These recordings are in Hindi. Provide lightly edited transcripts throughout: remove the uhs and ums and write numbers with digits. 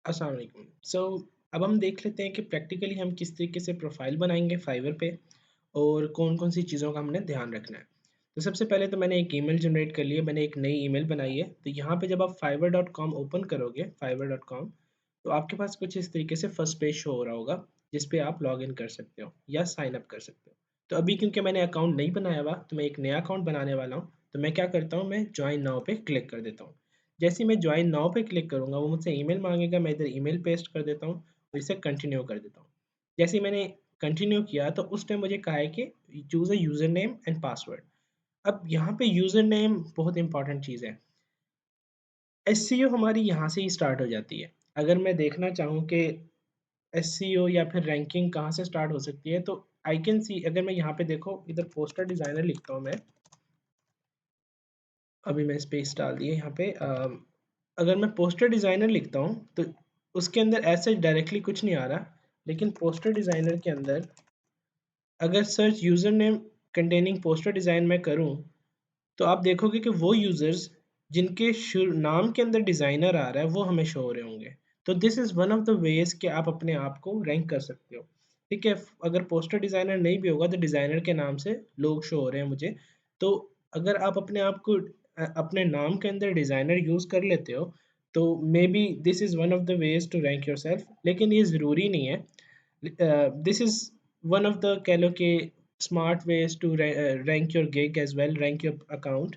अस्सलाम वालेकुम। अब हम देख लेते हैं कि प्रैक्टिकली हम किस तरीके से प्रोफाइल बनाएंगे फाइवर पे और कौन-कौन सी चीज़ों का हमने ध्यान रखना है। तो सबसे पहले तो मैंने एक ईमेल जनरेट कर ली है, मैंने एक नई ईमेल बनाई है। तो यहाँ पे जब आप fiverr.com ओपन करोगे fiverr.com, तो आपके पास कुछ इस तरीके से फर्स्ट पेज शो हो रहा होगा, जिस पे आप लॉगिन कर सकते हो या साइन अप कर सकते हो। तो अभी क्योंकि मैंने अकाउंट नहीं बनाया हुआ, तो मैं एक नया अकाउंट बनाने वाला हूँ। तो मैं क्या करता हूँ, मैं जॉइन नाउ पे क्लिक कर देता हूँ। जैसे ही मैं जॉइन नाउ पे क्लिक करूँगा, वो मुझसे ईमेल माँगेगा, मैं इधर ईमेल पेस्ट कर देता हूँ और इसे कंटिन्यू कर देता हूँ। जैसे ही मैंने कंटिन्यू किया, तो उसने मुझे कहा है कि choose a user name and password. अब यहाँ पे यूज़र नेम बहुत इंपॉर्टेंट चीज़ है। एसईओ हमारी यहाँ से ही स्टार्ट हो जाती है। अगर मैं देखना चाहूँ कि एसईओ या फिर रैंकिंग कहाँ से स्टार्ट हो सकती है, तो आई कैन सी, अगर मैं यहाँ पे देखो, इधर पोस्टर डिज़ाइनर लिखता हूँ मैं। अभी मैं स्पेस डाल दी है यहाँ पे। अगर मैं पोस्टर डिज़ाइनर लिखता हूँ, तो उसके अंदर ऐसे डायरेक्टली कुछ नहीं आ रहा, लेकिन पोस्टर डिज़ाइनर के अंदर अगर search user name containing poster design मैं करूँ, तो आप देखोगे कि वो यूज़र्स जिनके नाम के अंदर डिज़ाइनर आ रहा है, वो हमें शो हो रहे होंगे। तो this is one of the ways कि आप अपने आप को रैंक कर सकते हो। ठीक है? अगर पोस्टर डिज़ाइनर नहीं भी होगा, तो डिज़ाइनर के नाम से लोग शो हो रहे हैं मुझे। तो अगर आप अपने आप को अपने नाम के अंदर डिज़ाइनर यूज़ कर लेते हो, तो maybe this is one of the ways to rank yourself, लेकिन ये ज़रूरी नहीं है। This is one of the, कह लो कि, smart ways to rank your gig as well, rank your account.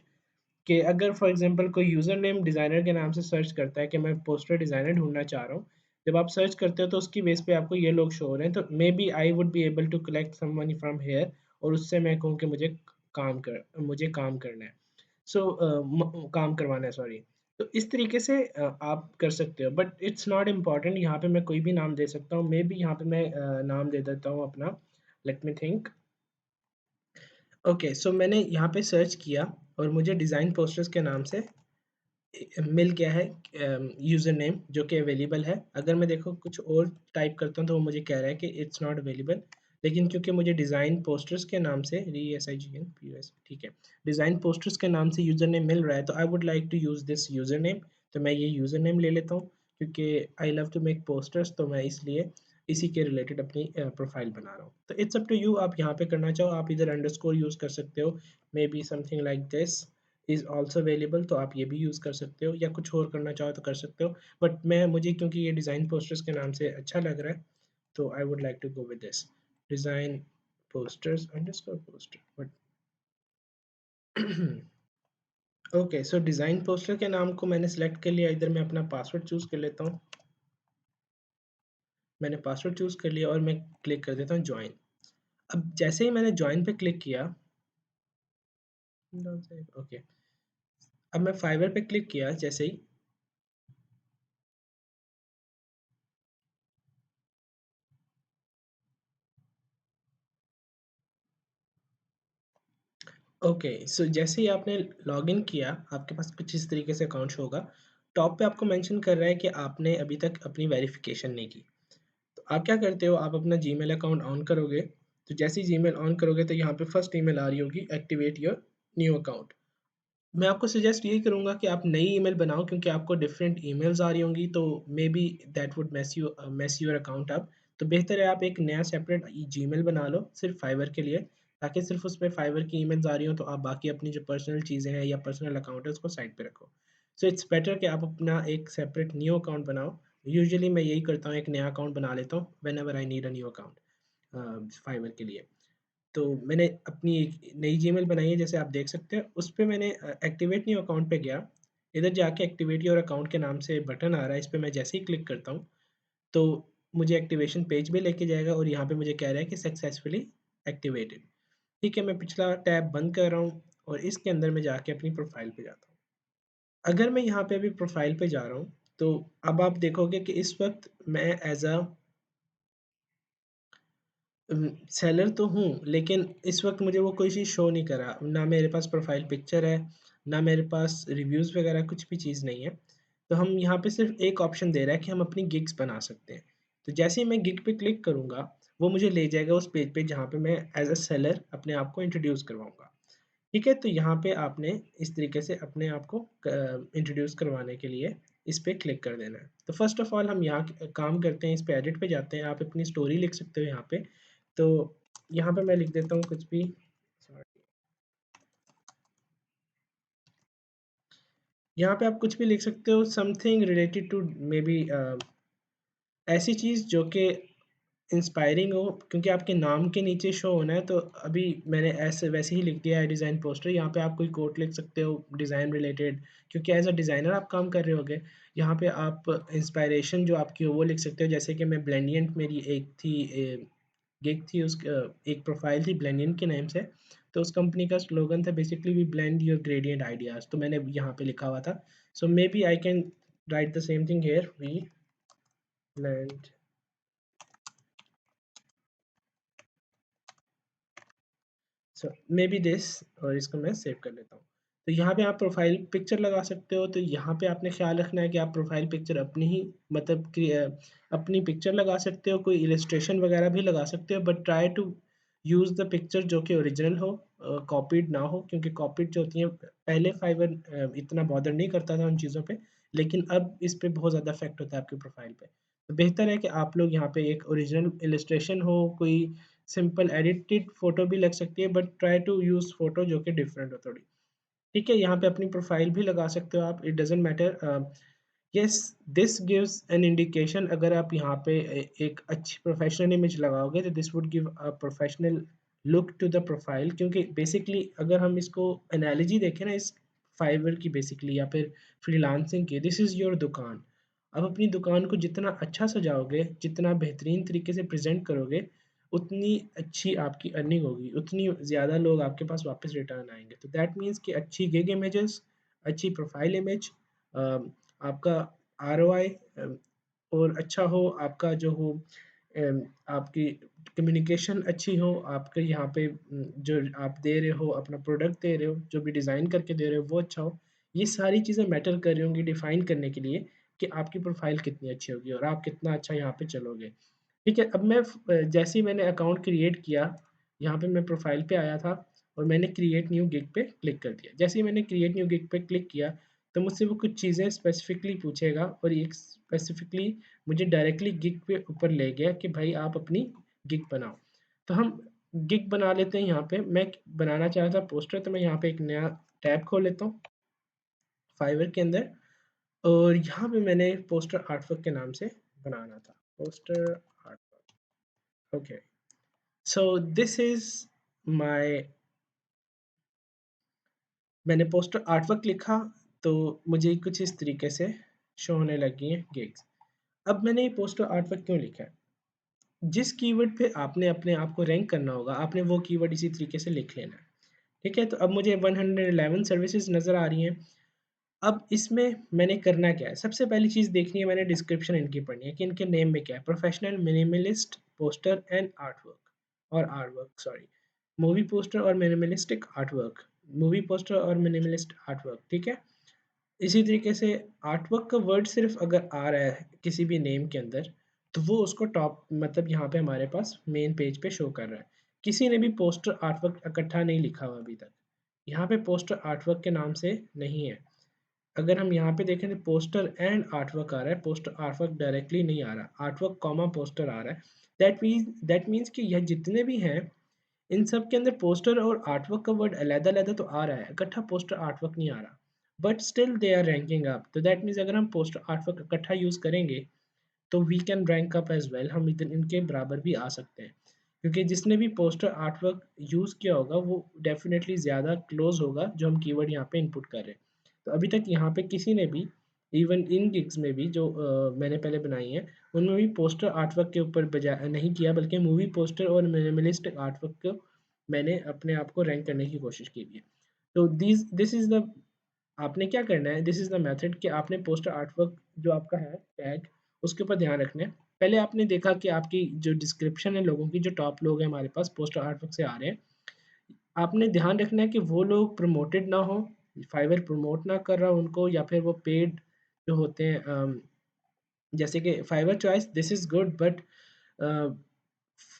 कि अगर फॉर एग्जांपल कोई यूज़र नेम डिज़ाइनर के नाम से सर्च करता है कि मैं पोस्टर डिज़ाइनर ढूँढना चाह रहा हूँ, जब आप सर्च करते हो तो उसकी बेस पे आपको ये लोग शो हो रहे हैं, तो maybe I would be able to collect some money from here, और उससे मैं कहूँ कि मुझे काम करना है। काम करवाना है, सॉरी। तो इस तरीके से आप कर सकते हो, बट इट्स नॉट इम्पोर्टेंट। यहाँ पे मैं कोई भी नाम दे सकता हूँ, मे बी यहाँ पे मैं नाम दे देता हूँ अपना। Let me think. ओके, सो मैंने यहाँ पे सर्च किया और मुझे डिज़ाइन पोस्टर्स के नाम से मिल गया है यूज़र नेम, जो कि अवेलेबल है। अगर मैं देखो कुछ और टाइप करता हूँ, तो वो मुझे कह रहा है कि इट्स नॉट अवेलेबल। लेकिन क्योंकि मुझे डिज़ाइन पोस्टर्स के नाम से RESIGN, ठीक है, डिज़ाइन पोस्टर्स के नाम से यूज़र नेम मिल रहा है, तो I would like to use this user name. तो मैं ये यूज़र नेम ले लेता हूँ, क्योंकि I love to make posters, तो मैं इसलिए इसी के रिलेटेड अपनी प्रोफाइल बना रहा हूँ। तो इट्स अप टू यू, आप यहाँ पे करना चाहो, आप इधर अंडरस्कोर यूज़ कर सकते हो, may be something like this is also available, तो आप ये भी यूज़ कर सकते हो, या कुछ और करना चाहो तो कर सकते हो। बट मुझे क्योंकि ये डिज़ाइन पोस्टर्स के नाम से अच्छा लग रहा है, तो I would like to go with this design posters underscore poster. But okay, so design poster के नाम को मैंने सेलेक्ट कर लिया। इधर मैं अपना पासवर्ड चूज़ कर लेता हूँ। मैंने पासवर्ड चूज़ कर लिया और मैं क्लिक कर देता हूँ ज्वाइन। अब जैसे ही मैंने ज्वाइन पे क्लिक किया, ओके, अब मैं फाइवर पे क्लिक किया जैसे ही, ओके, सो जैसे ही आपने लॉगिन किया, आपके पास कुछ इस तरीके से अकाउंट शो होगा। टॉप पे आपको मेंशन कर रहा है कि आपने अभी तक अपनी वेरिफिकेशन नहीं की। तो आप क्या करते हो, आप अपना जीमेल अकाउंट ऑन करोगे। तो जैसे ही जीमेल ऑन करोगे, तो यहाँ पे फर्स्ट ईमेल आ रही होगी, एक्टिवेट योर न्यू अकाउंट। मैं आपको सजेस्ट यही करूँगा कि आप नई ईमेल बनाओ, क्योंकि आपको डिफरेंट ईमेल्स आ रही होंगी, तो may be that would mess your account up. तो बेहतर है आप एक नया सेपरेट जीमेल बना लो सिर्फ फाइवर के लिए, ताकि सिर्फ उस पे फाइवर की ईमेल्स आ रही हो, तो आप बाकी अपनी जो पर्सनल चीज़ें हैं या पर्सनल अकाउंट है, उसको साइड पे रखो। सो इट्स बेटर कि आप अपना एक सेपरेट न्यू अकाउंट बनाओ। यूजुअली मैं यही करता हूँ, एक नया अकाउंट बना लेता हूँ whenever I need a new account Fiverr के लिए। तो मैंने अपनी एक नई जीमेल बनाई है, जैसे आप देख सकते हैं। उस पे मैंने एक्टिवेट न्यू अकाउंट पे गया। इधर जाके एक्टिवेट योर अकाउंट के नाम से बटन आ रहा है, इस पे मैं जैसे ही क्लिक करता हूँ, तो मुझे एक्टिवेशन पेज पे लेके जाएगा और यहाँ पे मुझे कह रहा है कि सक्सेसफुली एक्टिवेटेड। ठीक है, मैं पिछला टैब बंद कर रहा हूँ और इसके अंदर मैं जाके अपनी प्रोफाइल पे जाता हूँ। अगर मैं यहाँ पे अभी प्रोफाइल पे जा रहा हूँ, तो अब आप देखोगे कि इस वक्त मैं एज अ सेलर तो हूँ, लेकिन इस वक़्त मुझे वो कोई चीज़ शो नहीं कर रहा। ना मेरे पास प्रोफ़ाइल पिक्चर है, ना मेरे पास रिव्यूज़ वग़ैरह कुछ भी चीज़ नहीं है। तो हम यहाँ पे सिर्फ़ एक ऑप्शन दे रहा है कि हम अपनी गिग्स बना सकते हैं। तो जैसे ही मैं गिग पे क्लिक करूँगा, वो मुझे ले जाएगा उस पेज पे जहाँ पे मैं एज़ अ सेलर अपने आप को इंट्रोड्यूस करवाऊँगा। ठीक है? तो यहाँ पे आपने इस तरीके से अपने आप को इंट्रोड्यूस करवाने के लिए इस पे क्लिक कर देना है। तो फर्स्ट ऑफ ऑल हम यहाँ काम करते हैं, इस पे एडिट पे जाते हैं, आप अपनी स्टोरी लिख सकते हो यहाँ पे। तो यहाँ पे मैं लिख देता हूँ कुछ भी, सॉरी, यहाँ पे आप कुछ भी लिख सकते हो, something related to maybe ऐसी चीज़ जो कि इंस्पायरिंग हो, क्योंकि आपके नाम के नीचे शो होना है। तो अभी मैंने ऐसे वैसे ही लिख दिया है डिज़ाइन पोस्टर। यहाँ पे आप कोई कोट लिख सकते हो डिज़ाइन रिलेटेड, क्योंकि एज अ डिज़ाइनर आप काम कर रहे होगे। यहाँ पे आप इंस्पायरेशन जो आपकी हो वो लिख सकते हो, जैसे कि मैं ब्लेंडियंट, मेरी एक थी गिग थी, उस एक प्रोफाइल थी ब्लेंडियंट के नेम से। तो उस कंपनी का स्लोगन था basically we blend your gradient ideas, तो मैंने यहाँ पे लिखा हुआ था। So maybe I can write the same thing here, we blend, so maybe this, और इसको मैं सेव कर लेता हूँ। तो यहाँ पे आप प्रोफाइल पिक्चर लगा सकते हो। तो यहाँ पे आपने ख्याल रखना है कि आप प्रोफाइल पिक्चर अपनी ही, मतलब कि अपनी पिक्चर लगा सकते हो, कोई इलस्ट्रेशन वगैरह भी लगा सकते हो, but try to use the picture जो कि ओरिजिनल हो, कॉपीड ना हो, क्योंकि कॉपीड जो होती है, पहले फाइवर इतना बॉदर नहीं करता था उन चीज़ों पे, लेकिन अब इस पे बहुत ज़्यादा इफेक्ट होता है आपकी प्रोफाइल पे। तो बेहतर है कि आप लोग यहाँ पे एक ओरिजिनल इलस्ट्रेशन हो, कोई सिंपल एडिटेड फोटो भी लग सकती है, but try to use photo जो कि डिफरेंट हो थोड़ी। ठीक है, यहाँ पे अपनी प्रोफाइल भी लगा सकते हो आप, it doesn't matter. Yes, this gives an indication. अगर आप यहाँ पे एक अच्छी प्रोफेशनल इमेज लगाओगे तो this would give a professional look to the profile, क्योंकि बेसिकली अगर हम इसको एनालॉजी देखें ना इस फाइवर की बेसिकली, या फिर फ्रीलांसिंग की, दिस इज़ योर दुकान। आप अपनी दुकान को जितना अच्छा सजाओगे, जितना बेहतरीन तरीके से प्रेजेंट करोगे, उतनी अच्छी आपकी अर्निंग होगी, उतनी ज़्यादा लोग आपके पास वापस रिटर्न आएंगे। तो दैट मीन्स कि अच्छी गिग इमेजेस, अच्छी प्रोफाइल इमेज, आपका आरओआई और अच्छा हो, आपका जो हो आपकी कम्युनिकेशन अच्छी हो, आपके यहाँ पे जो आप दे रहे हो, अपना प्रोडक्ट दे रहे हो, जो भी डिज़ाइन करके दे रहे हो वो अच्छा हो। ये सारी चीज़ें मैटर कर रही होंगी डिफ़ाइन करने के लिए कि आपकी प्रोफाइल कितनी अच्छी होगी और आप कितना अच्छा यहाँ पे चलोगे। ठीक है, अब मैं जैसे ही मैंने अकाउंट क्रिएट किया, यहाँ पे मैं प्रोफाइल पे आया था और मैंने क्रिएट न्यू गिग पे क्लिक कर दिया। जैसे ही मैंने क्रिएट न्यू गिग पे क्लिक किया, तो मुझसे वो कुछ चीज़ें स्पेसिफिकली पूछेगा, और एक स्पेसिफिकली मुझे डायरेक्टली गिग पे ऊपर ले गया कि भाई आप अपनी गिग बनाओ। तो हम गिग बना लेते हैं। यहाँ पे मैं बनाना चाह रहा था पोस्टर, तो मैं यहाँ पे एक नया टैब खोल लेता हूँ फाइवर के अंदर, और यहाँ पे मैंने पोस्टर आर्टवर्क के नाम से बनाना था, poster artwork. Okay, so this is my, मैंने पोस्टर आर्टवर्क लिखा, तो मुझे कुछ इस तरीके से शो होने लगी हैं गिग्स। अब मैंने ये पोस्टर आर्टवर्क क्यों लिखा है? जिस कीवर्ड पे आपने अपने आप को रैंक करना होगा, आपने वो कीवर्ड इसी तरीके से लिख लेना है। ठीक है, तो अब मुझे 111 सर्विसेज नज़र आ रही हैं। अब इसमें मैंने करना क्या है? सबसे पहली चीज़ देखनी है, मैंने डिस्क्रिप्शन इनकी पढ़नी है कि इनके नेम में क्या है। Professional minimalist poster and artwork, और आर्टवर्क सॉरी, मूवी पोस्टर और मिनिमलिस्टिक आर्टवर्क, मूवी पोस्टर और मिनिमलिस्ट आर्टवर्क। ठीक है, इसी तरीके से आर्टवर्क का वर्ड सिर्फ अगर आ रहा है किसी भी नेम के अंदर, तो वो उसको टॉप, मतलब यहाँ पे हमारे पास मेन पेज पे शो कर रहा है। किसी ने भी पोस्टर आर्टवर्क इकट्ठा नहीं लिखा हुआ अभी तक, यहाँ पे पोस्टर आर्टवर्क के नाम से नहीं है। अगर हम यहाँ पे देखें तो पोस्टर एंड आर्टवर्क आ रहा है, पोस्टर आर्टवर्क डायरेक्टली नहीं आ रहा, आर्टवर्क कॉमा पोस्टर आ रहा है। दैट मीन्स कि यह जितने भी हैं, इन सब के अंदर पोस्टर और आर्टवर्क का वर्ड अलग-अलग तो आ रहा है, इकट्ठा पोस्टर आर्टवर्क नहीं आ रहा। But still they are ranking up. तो दैट मीन्स अगर हम पोस्टर आर्टवर्क इकट्ठा यूज़ करेंगे, तो we can rank up as well, हम इधर इनके बराबर भी आ सकते हैं। क्योंकि जिसने भी पोस्टर आर्टवर्क यूज़ किया होगा, वो डेफ़िनेटली ज़्यादा क्लोज़ होगा जो हम कीवर्ड यहाँ पे इनपुट कर रहे हैं। तो अभी तक यहाँ पे किसी ने भी, इवन इन गिग्स में भी जो मैंने पहले बनाई हैं, उनमें भी पोस्टर आर्टवर्क के ऊपर बजाय नहीं किया, बल्कि मूवी पोस्टर और मिनिमलिस्ट आर्टवर्क को मैंने अपने आप को रैंक करने की कोशिश की है। तो दिस इज़ द, आपने क्या करना है, दिस इज़ द मेथड कि आपने पोस्टर आर्टवर्क जो आपका है टैग, उसके ऊपर ध्यान रखना है। पहले आपने देखा कि आपकी जो डिस्क्रिप्शन है लोगों की, जो टॉप लोग हैं हमारे पास पोस्टर आर्टवर्क से आ रहे हैं, आपने ध्यान रखना है कि वो लोग प्रमोटेड ना हो, फाइवर प्रमोट ना कर रहा हो उनको, या फिर वो पेड जो होते हैं, जैसे कि Fiverr choice this is good, but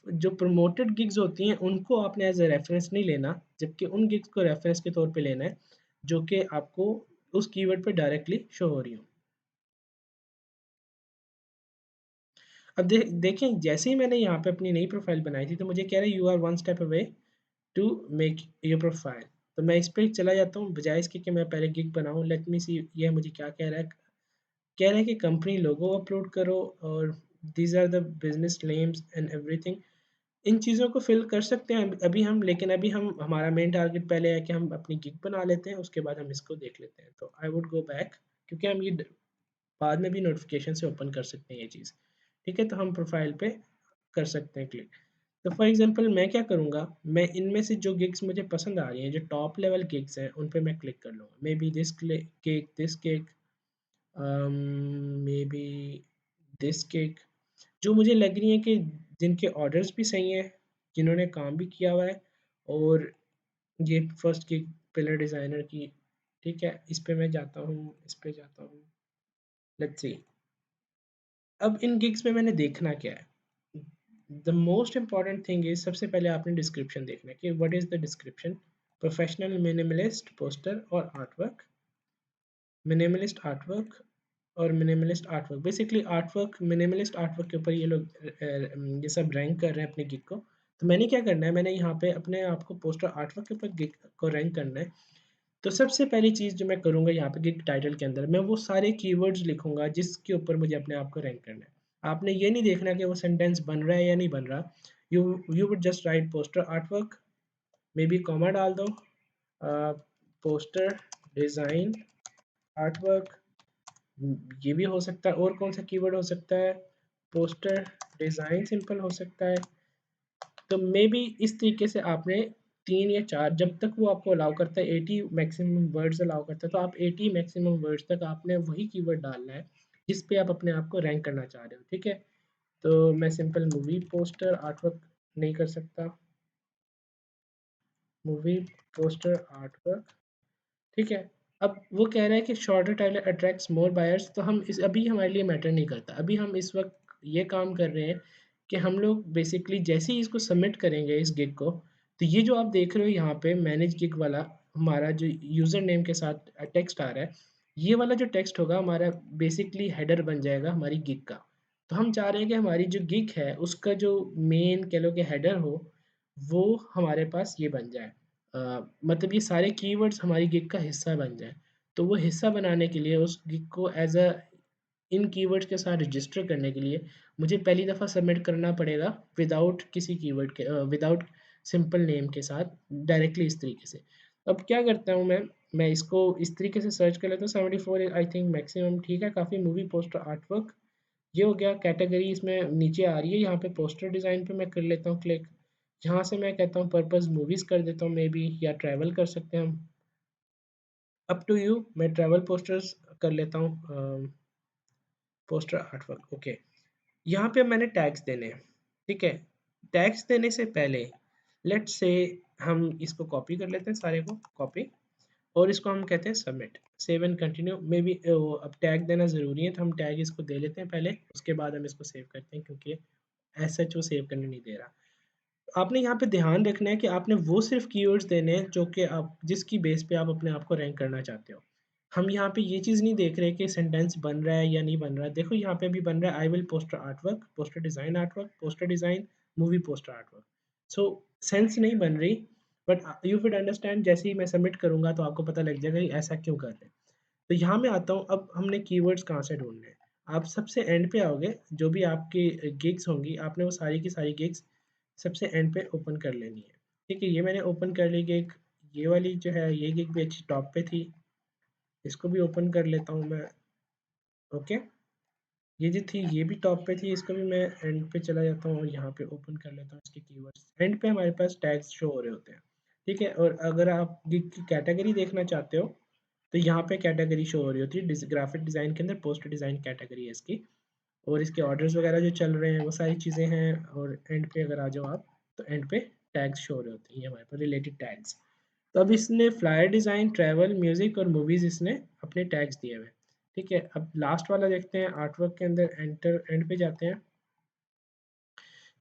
जो प्रमोटेड गिग्स होती हैं उनको आपने एज ए रेफरेंस नहीं लेना, जबकि उन गिग्स को रेफरेंस के तौर पे लेना है जो कि आपको उस कीवर्ड पे डायरेक्टली शो हो रही हो। अब देखें जैसे ही मैंने यहाँ पे अपनी नई प्रोफाइल बनाई थी तो मुझे कह रहा है you are one step away to make your profile. तो मैं इस पे चला जाता हूँ बजाय इसके कि मैं पहले गिग बनाऊँ। लेट मी सी ये मुझे क्या कह रहा है। कह रहा है कि कंपनी लोगो अपलोड करो और these are the business names and everything. इन चीज़ों को फिल कर सकते हैं अभी हम, लेकिन अभी हम हमारा मेन टारगेट पहले है कि हम अपनी गिग बना लेते हैं, उसके बाद हम इसको देख लेते हैं। तो आई वुड गो बैक, क्योंकि हम ये बाद में भी नोटिफिकेशन से ओपन कर सकते हैं ये चीज़। ठीक है, तो हम प्रोफाइल पे कर सकते हैं क्लिक। तो फॉर एग्जांपल मैं क्या करूँगा, मैं इनमें से जो गिग्स मुझे पसंद आ रही हैं, जो टॉप लेवल गिग्स हैं, उन पे मैं क्लिक कर लूँगा। May be this cake, this cake, may be this cake, जो मुझे लग रही है कि जिनके ऑर्डर्स भी सही हैं, जिन्होंने काम भी किया हुआ है। और ये फर्स्ट गिग पिलर डिज़ाइनर की, ठीक है, इस पे मैं जाता हूँ, इस पे जाता हूँ। लेट्स सी, अब इन गिग्स में मैंने देखना क्या है। The most important thing is, सबसे पहले आपने डिस्क्रिप्शन देखना है कि what is the description. Professional minimalist poster और आर्टवर्क, मिनिमलिस्ट आर्टवर्क और minimalist artwork. Basically artwork, minimalist artwork के ऊपर ये लोग ये सब रैंक कर रहे हैं अपने गिग को। तो मैंने क्या करना है, मैंने यहाँ पे अपने आप को पोस्टर आर्टवर्क के ऊपर गिग को रैंक करना है। तो सबसे पहली चीज़ जो मैं करूँगा यहाँ पे गिग टाइटल के अंदर, मैं वो सारे कीवर्ड्स लिखूँगा जिसके ऊपर मुझे अपने आप को रैंक करना है। आपने ये नहीं देखना कि वो सेंटेंस बन रहा है या नहीं बन रहा। You you would just right poster artwork, may be comma डाल दो, पोस्टर डिज़ाइन आर्टवर्क, ये भी हो सकता है। और कौन सा कीवर्ड हो सकता है, पोस्टर डिज़ाइन सिंपल हो सकता है। तो मे बी इस तरीके से आपने 3 या 4, जब तक वो आपको अलाउ करता है 80 मैक्सिमम वर्ड्स अलाउ करता है, तो आप 80 मैक्सिमम वर्ड्स तक आपने वही कीवर्ड डालना है जिस पे आप अपने आप को रैंक करना चाह रहे हो। ठीक है, तो मैं सिंपल मूवी पोस्टर आर्टवर्क नहीं कर सकता, मूवी पोस्टर आर्टवर्क, ठीक है। अब वो कह रहा है कि शॉर्टर टाइटल अट्रैक्ट्स मोर बायर्स, तो हम इस अभी हमारे लिए मैटर नहीं करता। अभी हम इस वक्त ये काम कर रहे हैं कि हम लोग बेसिकली जैसे ही इसको सबमिट करेंगे इस गिग को, तो ये जो आप देख रहे हो यहाँ पे मैनेज गिग वाला, हमारा जो यूज़र नेम के साथ टेक्स्ट आ रहा है, ये वाला जो टेक्स्ट होगा हमारा बेसिकली हेडर बन जाएगा हमारी गिग का। तो हम चाह रहे हैं कि हमारी जो गिग है उसका जो मेन कह लो कि हेडर हो, वो हमारे पास ये बन जाए। मतलब ये सारे कीवर्ड्स हमारी गिग का हिस्सा बन जाए। तो वो हिस्सा बनाने के लिए उस गिग को एज अ इन कीवर्ड्स के साथ रजिस्टर करने के लिए मुझे पहली दफ़ा सबमिट करना पड़ेगा विदाउट किसी कीवर्ड के, विदाउट सिंपल नेम के साथ, डायरेक्टली इस तरीके से। अब क्या करता हूँ मैं इसको इस तरीके से सर्च कर लेता हूँ। 74 आई थिंक मैक्सिमम ठीक है काफ़ी। मूवी पोस्टर आर्टवर्क ये हो गया। कैटेगरी इसमें नीचे आ रही है, यहाँ पे पोस्टर डिज़ाइन पे मैं कर लेता हूँ क्लिक। यहाँ से मैं कहता हूँ पर्पज़ मूवीज़ कर देता हूँ मे बी, या ट्रैवल कर सकते हैं हम, अप टू यू। मैं ट्रैवल पोस्टर्स कर लेता हूँ, पोस्टर आर्टवर्क, ओके। यहाँ पे मैंने टैग्स देने हैं, ठीक है। टैग्स देने से पहले लेट्स से हम इसको कॉपी कर लेते हैं, सारे को कॉपी, और इसको हम कहते हैं submit, save and continue. May be अब टैग देना ज़रूरी है तो हम टैग इसको दे लेते हैं पहले, उसके बाद हम इसको सेव करते हैं, क्योंकि एज सच वो सेव करने नहीं दे रहा। आपने यहाँ पे ध्यान रखना है कि आपने वो सिर्फ कीवर्ड्स देने हैं जो कि आप जिसकी बेस पे आप अपने आप को रैंक करना चाहते हो। हम यहाँ पे ये चीज़ नहीं देख रहे कि सेंटेंस बन रहा है या नहीं बन रहा है। देखो यहाँ पे भी बन रहा है, I will poster artwork, poster design artwork, poster design, movie poster artwork. So sense नहीं बन रही, बट यू विल अंडरस्टैंड जैसे ही मैं सबमिट करूँगा तो आपको पता लग जाएगा कि ऐसा क्यों कर रहे हैं। तो यहाँ मैं आता हूँ, अब हमने कीवर्ड्स कहाँ से ढूँढने हैं। आप सबसे एंड पे आओगे, जो भी आपकी गिग्स होंगी आपने वो सारी की सारी गिग्स सबसे एंड पे ओपन कर लेनी है। ठीक है, ये मैंने ओपन कर ली गिग। ये वाली जो है ये गिग भी अच्छी टॉप पे थी, इसको भी ओपन कर लेता हूँ मैं, ओके। ये जो थी ये भी टॉप पे थी, इसको भी मैं एंड पे चला जाता हूँ और यहाँ पे ओपन कर लेता हूँ इसके कीवर्ड्स। एंड पे हमारे पास टैग्स शो हो रहे होते हैं, ठीक है। और अगर आप गिग की कैटेगरी देखना चाहते हो तो यहाँ पे कैटेगरी शो हो रही होती है, ग्राफिक डिज़ाइन के अंदर पोस्टर डिज़ाइन कैटेगरी है इसकी, और इसके ऑर्डर्स वगैरह जो चल रहे हैं वो सारी चीज़ें हैं। और एंड पे अगर आ जाओ आप तो एंड पे टैग्स शो हो रहे होते हैं, ये हमारे पास रिलेटेड टैग्स। तो अब इसने फ्लायर डिज़ाइन, ट्रैवल, म्यूज़िक और मूवीज़ इसने अपने टैग्स दिए हुए हैं, ठीक है। अब लास्ट वाला देखते हैं, आर्टवर्क के अंदर एंटर एंड पे जाते हैं।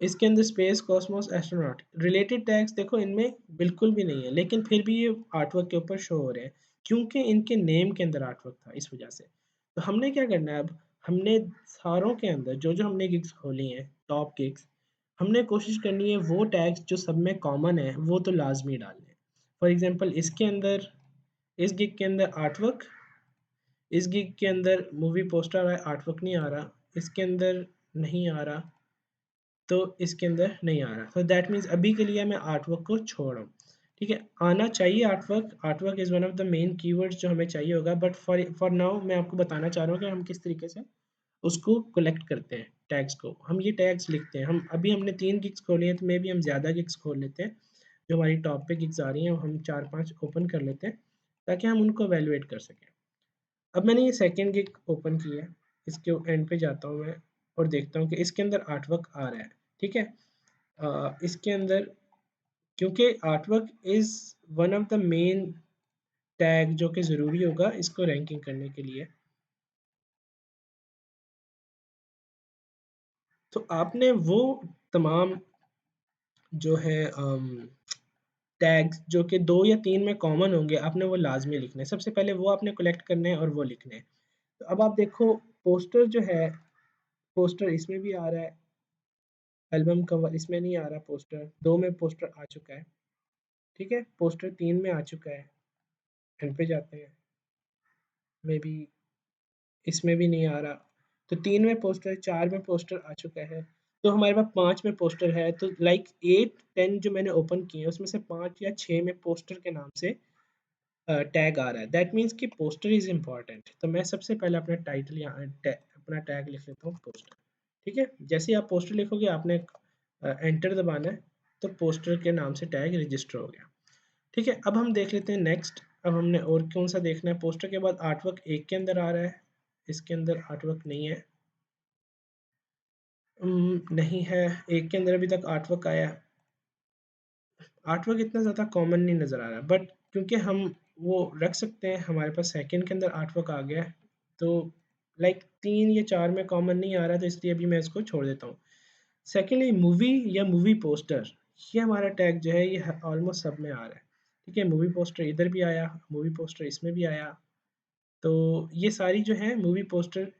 इसके अंदर space, Cosmos, astronaut, related tags देखो इनमें बिल्कुल भी नहीं है, लेकिन फिर भी ये आर्टवर्क के ऊपर शो हो रहे हैं क्योंकि इनके नेम के अंदर आर्टवर्क था, इस वजह से। तो हमने क्या करना है अब, हमने सारों के अंदर जो हमने गिग्स खोली हैं, टॉप गिग्स, हमने कोशिश करनी है वो टैग्स जो सब में कॉमन है वो तो लाजमी डालने हैं। फॉर एग्जांपल इसके अंदर, इस गिग के अंदर आर्टवर्क, इस गिग के अंदर मूवी पोस्टर है, आर्टवर्क नहीं आ रहा, इसके अंदर नहीं आ रहा, तो इसके अंदर नहीं आ रहा, तो दैट मीन्स अभी के लिए मैं आर्टवर्क को छोड़ रहा हूँ। ठीक है, आना चाहिए artwork, artwork is one of the main keywords जो हमें चाहिए होगा, बट फॉर नाउ मैं आपको बताना चाह रहा हूँ कि हम किस तरीके से उसको कलेक्ट करते हैं टैग्स को। हम ये टैग्स लिखते हैं, हम अभी हमने 3 गिग्स खोले हैं, तो मे बी हम ज़्यादा गिग्स खोल लेते हैं, जो हमारी टॉप पे गिग्स आ रही हैं हम 4-5 ओपन कर लेते हैं ताकि हम उनको एवेलुएट कर सकें। अब मैंने ये सेकंड गिग ओपन की है, इसके एंड पे जाता हूँ मैं और देखता हूँ कि इसके अंदर आर्टवर्क आ रहा है। ठीक है, इसके अंदर क्योंकि artwork is one of the main tag जो कि ज़रूरी होगा इसको रैंकिंग करने के लिए, तो आपने वो तमाम जो है टैग्स जो कि 2 या 3 में कॉमन होंगे, आपने वो लाज़मी लिखने हैं। सबसे पहले वो आपने कलेक्ट करने हैं और वो लिखने हैं। तो अब आप देखो पोस्टर जो है, पोस्टर इसमें भी आ रहा है, एल्बम कवर इसमें नहीं आ रहा पोस्टर, 2 में पोस्टर आ चुका है। ठीक है, पोस्टर 3 में आ चुका है, एंड पे जाते हैं, मेबी इसमें भी नहीं आ रहा, तो 3 में पोस्टर, 4 में पोस्टर आ चुका है, तो हमारे पास 5 में पोस्टर है, तो लाइक 8-10 जो मैंने ओपन किए हैं उसमें से 5 या 6 में पोस्टर के नाम से टैग आ रहा है, दैट मीन्स कि पोस्टर इज़ इम्पॉर्टेंट। तो मैं सबसे पहले अपना टाइटल यहाँ अपना टैग लिख लेता हूँ पोस्टर। ठीक है, जैसे ही आप पोस्टर लिखोगे आपने एंटर दबाना है, तो पोस्टर के नाम से टैग रजिस्टर हो गया। ठीक है, अब हम देख लेते हैं नेक्स्ट। अब हमने और कौन सा देखना है, पोस्टर के बाद आर्टवर्क एक के अंदर आ रहा है, इसके अंदर आर्टवर्क नहीं है, नहीं है, एक के अंदर अभी तक आर्टवर्क आया, आर्टवर्क इतना ज़्यादा कॉमन नहीं नज़र आ रहा, बट क्योंकि हम वो रख सकते हैं, हमारे पास सेकंड के अंदर आर्टवर्क आ गया है, तो लाइक 3 या 4 में कॉमन नहीं आ रहा, तो इसलिए अभी मैं इसको छोड़ देता हूँ। सेकेंडली मूवी या मूवी पोस्टर, ये हमारा टैग जो है ये ऑलमोस्ट सब में आ रहा है। ठीक है, मूवी पोस्टर इधर भी आया, मूवी पोस्टर इसमें भी आया, तो ये सारी जो है मूवी पोस्टर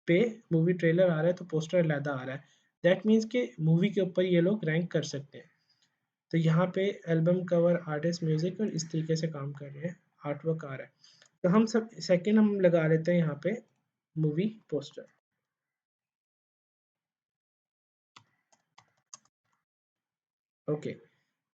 पे मूवी ट्रेलर आ रहा है तो पोस्टर अलहदा आ रहा है, दैट मीन्स कि मूवी के ऊपर ये लोग रैंक कर सकते हैं। तो यहाँ पे एल्बम कवर, आर्टिस्ट, म्यूजिक और इस तरीके से काम कर रहे हैं, आर्ट वर्क आ रहा है, तो हम सब सेकंड हम लगा लेते हैं यहाँ पे मूवी पोस्टर। ओके,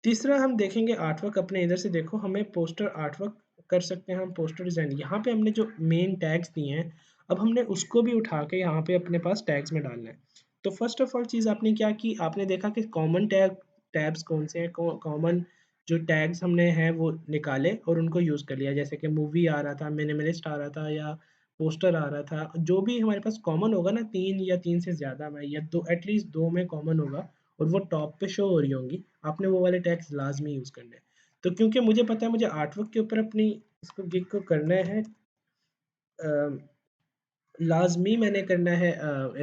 तीसरा हम देखेंगे आर्टवर्क, अपने इधर से देखो हमें पोस्टर आर्टवर्क कर सकते हैं हम, पोस्टर डिज़ाइन यहाँ पे हमने जो मेन टैग्स दिए हैं अब हमने उसको भी उठा के यहाँ पे अपने पास टैग्स में डालना है। तो फर्स्ट ऑफ ऑल चीज़ आपने क्या की, आपने देखा कि कॉमन टैब्स कौन से हैं, कॉमन जो टैग्स हमने हैं वो निकाले और उनको यूज़ कर लिया, जैसे कि मूवी आ रहा था, मिनिमलिस्ट आ रहा था, या पोस्टर आ रहा था, जो भी हमारे पास कॉमन होगा ना, 3 या 3 से ज़्यादा में या 2, एटलीस्ट 2 में कॉमन होगा और वो टॉप पे शो हो रही होंगी, आपने वो वाले टैग्स लाज़मी यूज़ करने हैं। तो क्योंकि मुझे पता है मुझे आर्टवर्क के ऊपर अपनी इसको गिग को करना है, अ, लाज़मी मैंने करना है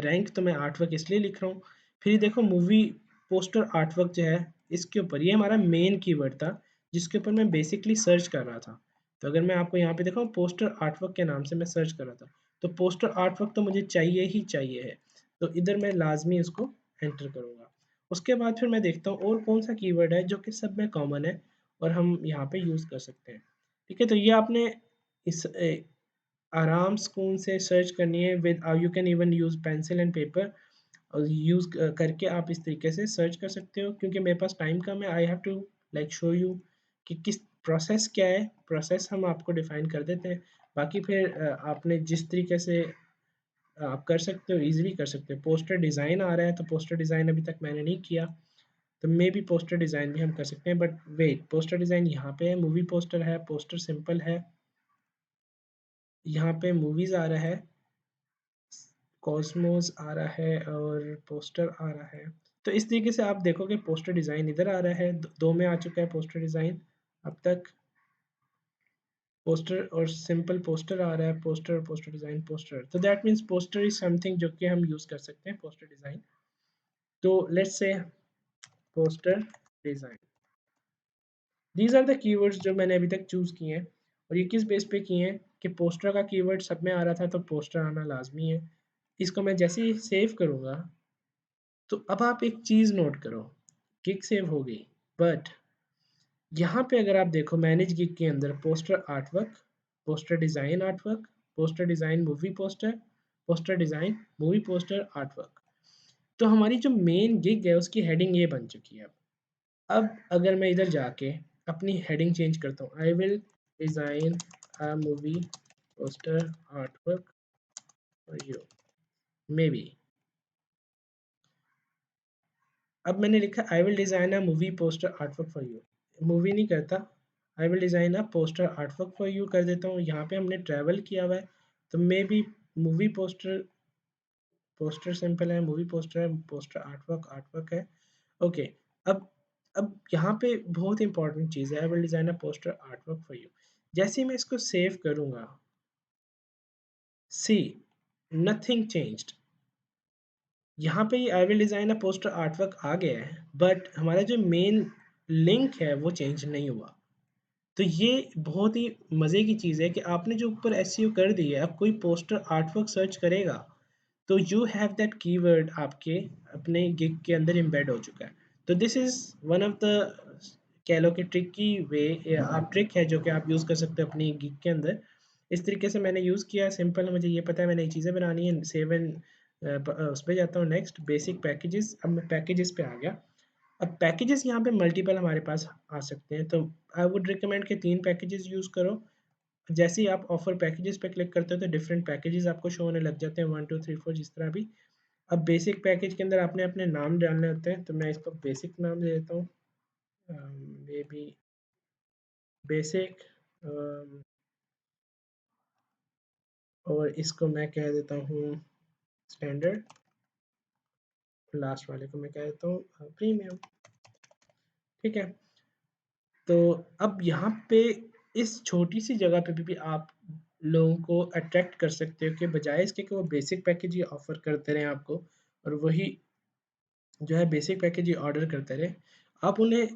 रैंक, तो मैं आर्टवर्क इसलिए लिख रहा हूँ। फिर देखो मूवी पोस्टर आर्टवर्क जो है इसके ऊपर, ये हमारा मेन कीवर्ड था जिसके ऊपर मैं बेसिकली सर्च कर रहा था। तो अगर मैं आपको यहाँ पे दिखाऊँ, पोस्टर आर्टवर्क के नाम से मैं सर्च कर रहा था, तो पोस्टर आर्टवर्क तो मुझे चाहिए ही चाहिए है, तो इधर मैं लाज़मी उसको एंटर करूँगा। उसके बाद फिर मैं देखता हूँ और कौन सा कीवर्ड है जो कि सब में कॉमन है और हम यहाँ पे यूज़ कर सकते हैं। ठीक है, तो ये आपने इस आराम सुकून से सर्च करनी है, with you can even use pencil and paper, और यूज़ करके आप इस तरीके से सर्च कर सकते हो, क्योंकि मेरे पास टाइम कम है, I have to like show you कि किस प्रोसेस क्या है, प्रोसेस हम आपको डिफाइन कर देते हैं, बाकी फिर आपने जिस तरीके से आप कर सकते हो ईजिली कर सकते हो। पोस्टर डिज़ाइन आ रहा है, तो पोस्टर डिज़ाइन अभी तक मैंने नहीं किया, तो मे बी पोस्टर डिज़ाइन भी हम कर सकते हैं, बट वेट, पोस्टर डिज़ाइन यहाँ पे है, मूवी पोस्टर है, पोस्टर सिंपल है, यहाँ पे मूवीज़ आ रहा है, कॉस्मोस आ रहा है और पोस्टर आ रहा है। तो इस तरीके से आप देखोगे पोस्टर डिज़ाइन इधर आ रहा है, 2 में आ चुका है पोस्टर डिज़ाइन अब तक, पोस्टर और सिंपल पोस्टर आ रहा है, पोस्टर और पोस्टर डिज़ाइन पोस्टर, तो that means poster is something जो कि हम यूज़ कर सकते हैं पोस्टर डिज़ाइन। तो let's say poster design, these are the keywords जो मैंने अभी तक चूज़ किए हैं, और ये किस बेस पे किए हैं कि पोस्टर का कीवर्ड सब में आ रहा था तो पोस्टर आना लाजमी है, इसको मैं जैसे ही सेव करूँगा, तो अब आप एक चीज़ नोट करो, गिग सेव हो गई, बट यहाँ पे अगर आप देखो मैनेज गिग के अंदर poster artwork, poster design artwork, poster design movie poster, poster design movie poster artwork. तो हमारी जो मेन गिग है उसकी हेडिंग ये बन चुकी है अब। अगर मैं इधर जाके अपनी हेडिंग चेंज करता हूँ, आई will design a movie poster artwork for you, may be. अब मैंने लिखा आई will design a movie poster artwork for you, movie नहीं करता, आई will design a poster artwork for you कर देता हूँ। यहाँ पे हमने ट्रैवल किया हुआ है, तो may be movie poster, poster simple है, मूवी पोस्टर है, पोस्टर आर्टवर्क आर्टवर्क है। ओके, अब यहाँ पे बहुत इंपॉर्टेंट चीज़ है, आई will design a poster artwork for you. जैसे ही मैं इसको सेव करूँगा, सी नथिंग चेंज्ड। यहाँ पे I will design a poster artwork आ गया है, बट हमारा जो मेन लिंक है वो चेंज नहीं हुआ। तो ये बहुत ही मज़े की चीज़ है कि आपने जो ऊपर एसईओ कर दी है, अब कोई पोस्टर आर्टवर्क सर्च करेगा तो यू हैव दैट कीवर्ड आपके अपने गिग के अंदर एम्बेड हो चुका है। तो this is one of the, कह लो कि ट्रिकी वे, आप ट्रिक है जो कि आप यूज़ कर सकते हो अपनी गिग के अंदर। इस तरीके से मैंने यूज़ किया, सिंपल, मुझे ये पता है मैंने ये चीज़ें बनानी है। सेव एंड उस पे जाता हूँ, नेक्स्ट बेसिक पैकेजेस। अब मैं पैकेजेस पे आ गया। अब पैकेजेस यहाँ पे मल्टीपल हमारे पास आ सकते हैं, तो आई वुड रिकमेंड कि 3 पैकेजेस यूज़ करो। जैसे ही आप ऑफर पैकेजेस पे क्लिक करते हो तो डिफरेंट पैकेजेस आपको शो होने लग जाते हैं, 1 2 3 4 जिस तरह भी। अब बेसिक पैकेज के अंदर आपने अपने नाम डालने होते हैं, तो मैं इसको बेसिक नाम दे देता हूँ, मे बी बेसिक, और इसको मैं कह देता हूँ स्टैंडर्ड, लास्ट वाले को मैं कह देता हूँ प्रीमियम। ठीक है, तो अब यहाँ पे इस छोटी सी जगह पे भी आप लोगों को अट्रैक्ट कर सकते हो कि बजाय इसके कि वो बेसिक पैकेज ही ऑफर करते रहें आपको, और वही जो है बेसिक पैकेज ही ऑर्डर करते रहे, आप उन्हें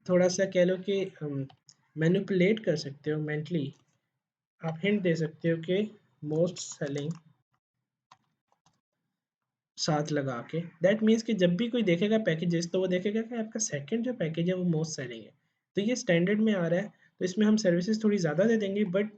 थोड़ा सा कह लो कि मैनिपुलेट कर सकते हो मेंटली। आप हिंट दे सकते हो कि मोस्ट सेलिंग साथ लगा के, दैट मीन्स कि जब भी कोई देखेगा पैकेजेस तो वो देखेगा कि आपका सेकंड जो पैकेज है वो मोस्ट सेलिंग है। तो ये स्टैंडर्ड में आ रहा है, तो इसमें हम सर्विसेज थोड़ी ज़्यादा दे देंगे, बट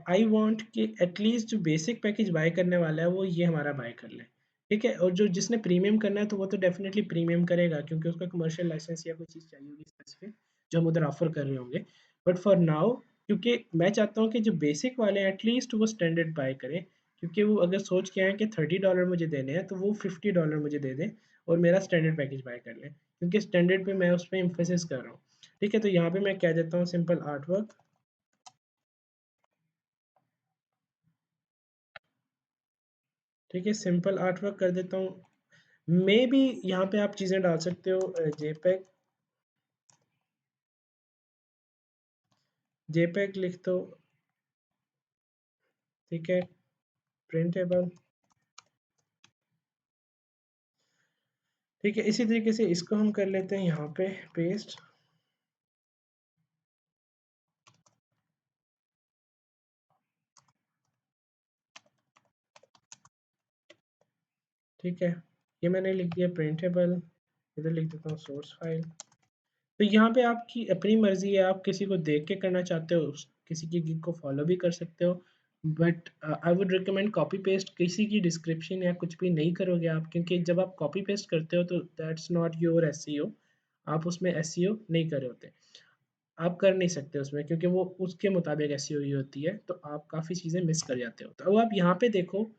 आई वांट कि एटलीस्ट जो बेसिक पैकेज बाय करने वाला है वो ये हमारा बाय कर ले। ठीक है, और जो जिसने प्रीमियम करना है तो वो तो डेफिनेटली प्रीमियम करेगा, क्योंकि उसका कमर्शियल लाइसेंस या कोई चीज़ चाहिए होगी स्पेसिफिक जो हम उधर ऑफर कर रहे होंगे। बट फॉर नाउ, क्योंकि मैं चाहता हूँ कि जो बेसिक वाले हैं एटलीस्ट वो स्टैंडर्ड बाय करें, क्योंकि वो अगर सोच के आए कि $30 मुझे देने हैं तो वो $50 मुझे दे दें और मेरा स्टैंडर्ड पैकेज बाय कर लें, क्योंकि स्टैंडर्ड पे मैं उस पर एम्फेसिस कर रहा हूँ। ठीक है, तो यहाँ पे मैं कह देता हूँ सिंपल आर्ट वर्क। ठीक है, सिंपल आर्ट वर्क कर देता हूँ। मे बी यहाँ पे आप चीज़ें डाल सकते हो, जेपेग, जेपेग लिख दो। ठीक है, प्रिंटेबल। ठीक है, इसी तरीके से इसको हम कर लेते हैं यहाँ पे पेस्ट। ठीक है, ये मैंने लिख दिया प्रिंटेबल, इधर लिख देता हूँ सोर्स फाइल। तो यहाँ पे आपकी अपनी मर्जी है, आप किसी को देख के करना चाहते हो किसी की गिग को फॉलो भी कर सकते हो, but I would recommend copy paste किसी की डिस्क्रिप्शन या कुछ भी नहीं करोगे आप, क्योंकि जब आप कॉपी पेस्ट करते हो तो दैट्स नॉट योर एसईओ, आप उसमें एसईओ नहीं कर रहे होते, आप कर नहीं सकते उसमें, क्योंकि वो उसके मुताबिक एसईओ ही होती है, तो आप काफ़ी चीज़ें मिस कर जाते हो। तो अब आप यहाँ पे देखो,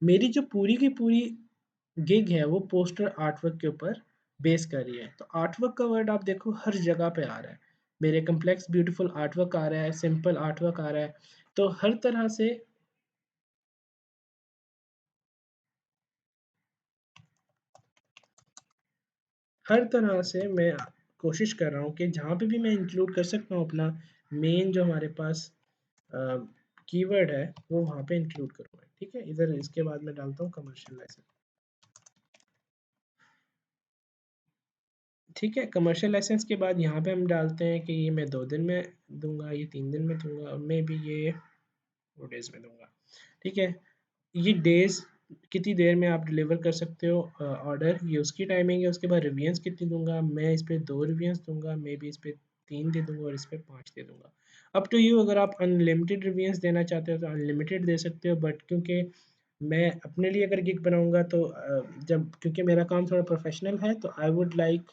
मेरी जो पूरी की पूरी गिग है वो पोस्टर आर्टवर्क के ऊपर बेस कर रही है। तो आर्टवर्क का वर्ड आप देखो हर जगह पे आ रहा है, मेरे कम्प्लेक्स ब्यूटीफुल आर्टवर्क आ रहा है, सिंपल आर्टवर्क आ रहा है, तो हर तरह से मैं कोशिश कर रहा हूँ कि जहाँ पे भी मैं इंक्लूड कर सकता हूँ अपना मेन जो हमारे पास कीवर्ड है वो वहाँ पे इंक्लूड करूँगा। ठीक है, इधर इसके बाद मैं डालता हूँ कमर्शियल लाइसेंस। ठीक है, कमर्शियल लाइसेंस के बाद यहाँ पे हम डालते हैं कि ये मैं 2 दिन में दूंगा, ये 3 दिन में दूंगा, और मे बी ये 4 डेज में दूंगा। ठीक है, ये डेज कितनी देर में आप डिलीवर कर सकते हो ऑर्डर, ये उसकी टाइमिंग है। उसके बाद रिव्यूज़ कितनी दूंगा मैं, इस पे 2 रिव्यूज़ दूंगा, मे बी इस पे 3 दे दूंगा और इस पे 5 दे दूंगा। अप टू यू, अगर आप अनलिमिटेड रिव्यूज़ देना चाहते हो तो अनलिमिटेड दे सकते हो, बट क्योंकि मैं अपने लिए अगर गिग बनाऊंगा तो जब क्योंकि मेरा काम थोड़ा प्रोफेशनल है तो आई वुड लाइक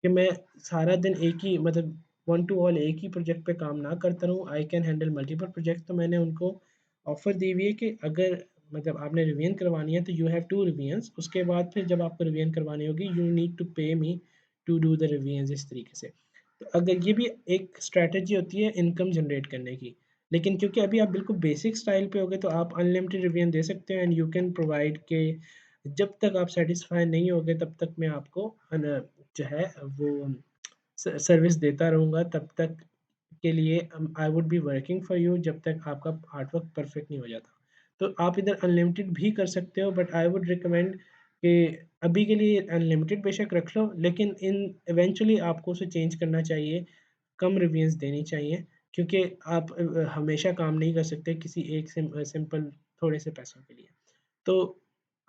कि मैं सारा दिन एक ही मतलब वन टू ऑल एक ही प्रोजेक्ट पे काम ना करता रहूँ, I can handle multiple project. तो मैंने उनको ऑफ़र दी हुई है कि अगर मतलब आपने रिवीजन करवानी है तो यू हैव टू रिवीजन्स, उसके बाद फिर जब आपको रिवीजन करवानी होगी you need to pay me to do the revisions, इस तरीके से। तो अगर ये भी एक स्ट्रैटेजी होती है इनकम जनरेट करने की। लेकिन क्योंकि अभी आप बिल्कुल बेसिक स्टाइल पे हो गए तो आप अनलिमिटेड रिवीजन दे सकते हैं एंड यू कैन प्रोवाइड के जब तक आप सेटिस्फाई नहीं होगे तब तक मैं आपको जो है वो सर्विस देता रहूँगा, तब तक के लिए आई would be working for you जब तक आपका आर्ट वर्क परफेक्ट नहीं हो जाता। तो आप इधर अनलिमिटेड भी कर सकते हो, बट आई वुड रिकमेंड कि अभी के लिए अनलिमिटेड बेशक रख लो, लेकिन इन इवेंचुअली आपको उसे चेंज करना चाहिए, कम रिव्यूज़ देनी चाहिए, क्योंकि आप हमेशा काम नहीं कर सकते किसी एक सिंपल थोड़े से पैसों के लिए। तो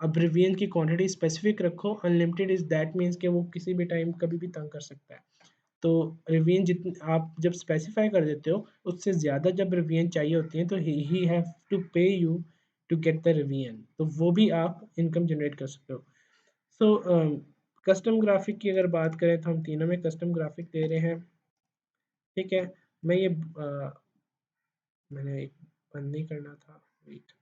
अब रिवीजन की क्वांटिटी स्पेसिफिक रखो, अनलिमिटेड इज़ दैट मीन्स कि वो किसी भी टाइम कभी भी तंग कर सकता है। तो रिवीजन जितनी आप जब स्पेसिफाई कर देते हो उससे ज़्यादा जब रिवीजन चाहिए होती है तो he have to pay you to get the revision, तो वो भी आप इनकम जनरेट कर सकते हो। सो कस्टम ग्राफिक की अगर बात करें तो हम तीनों में कस्टम ग्राफिक दे रहे हैं। ठीक है, मैं ये मैंने एक बंद नहीं करना था, wait.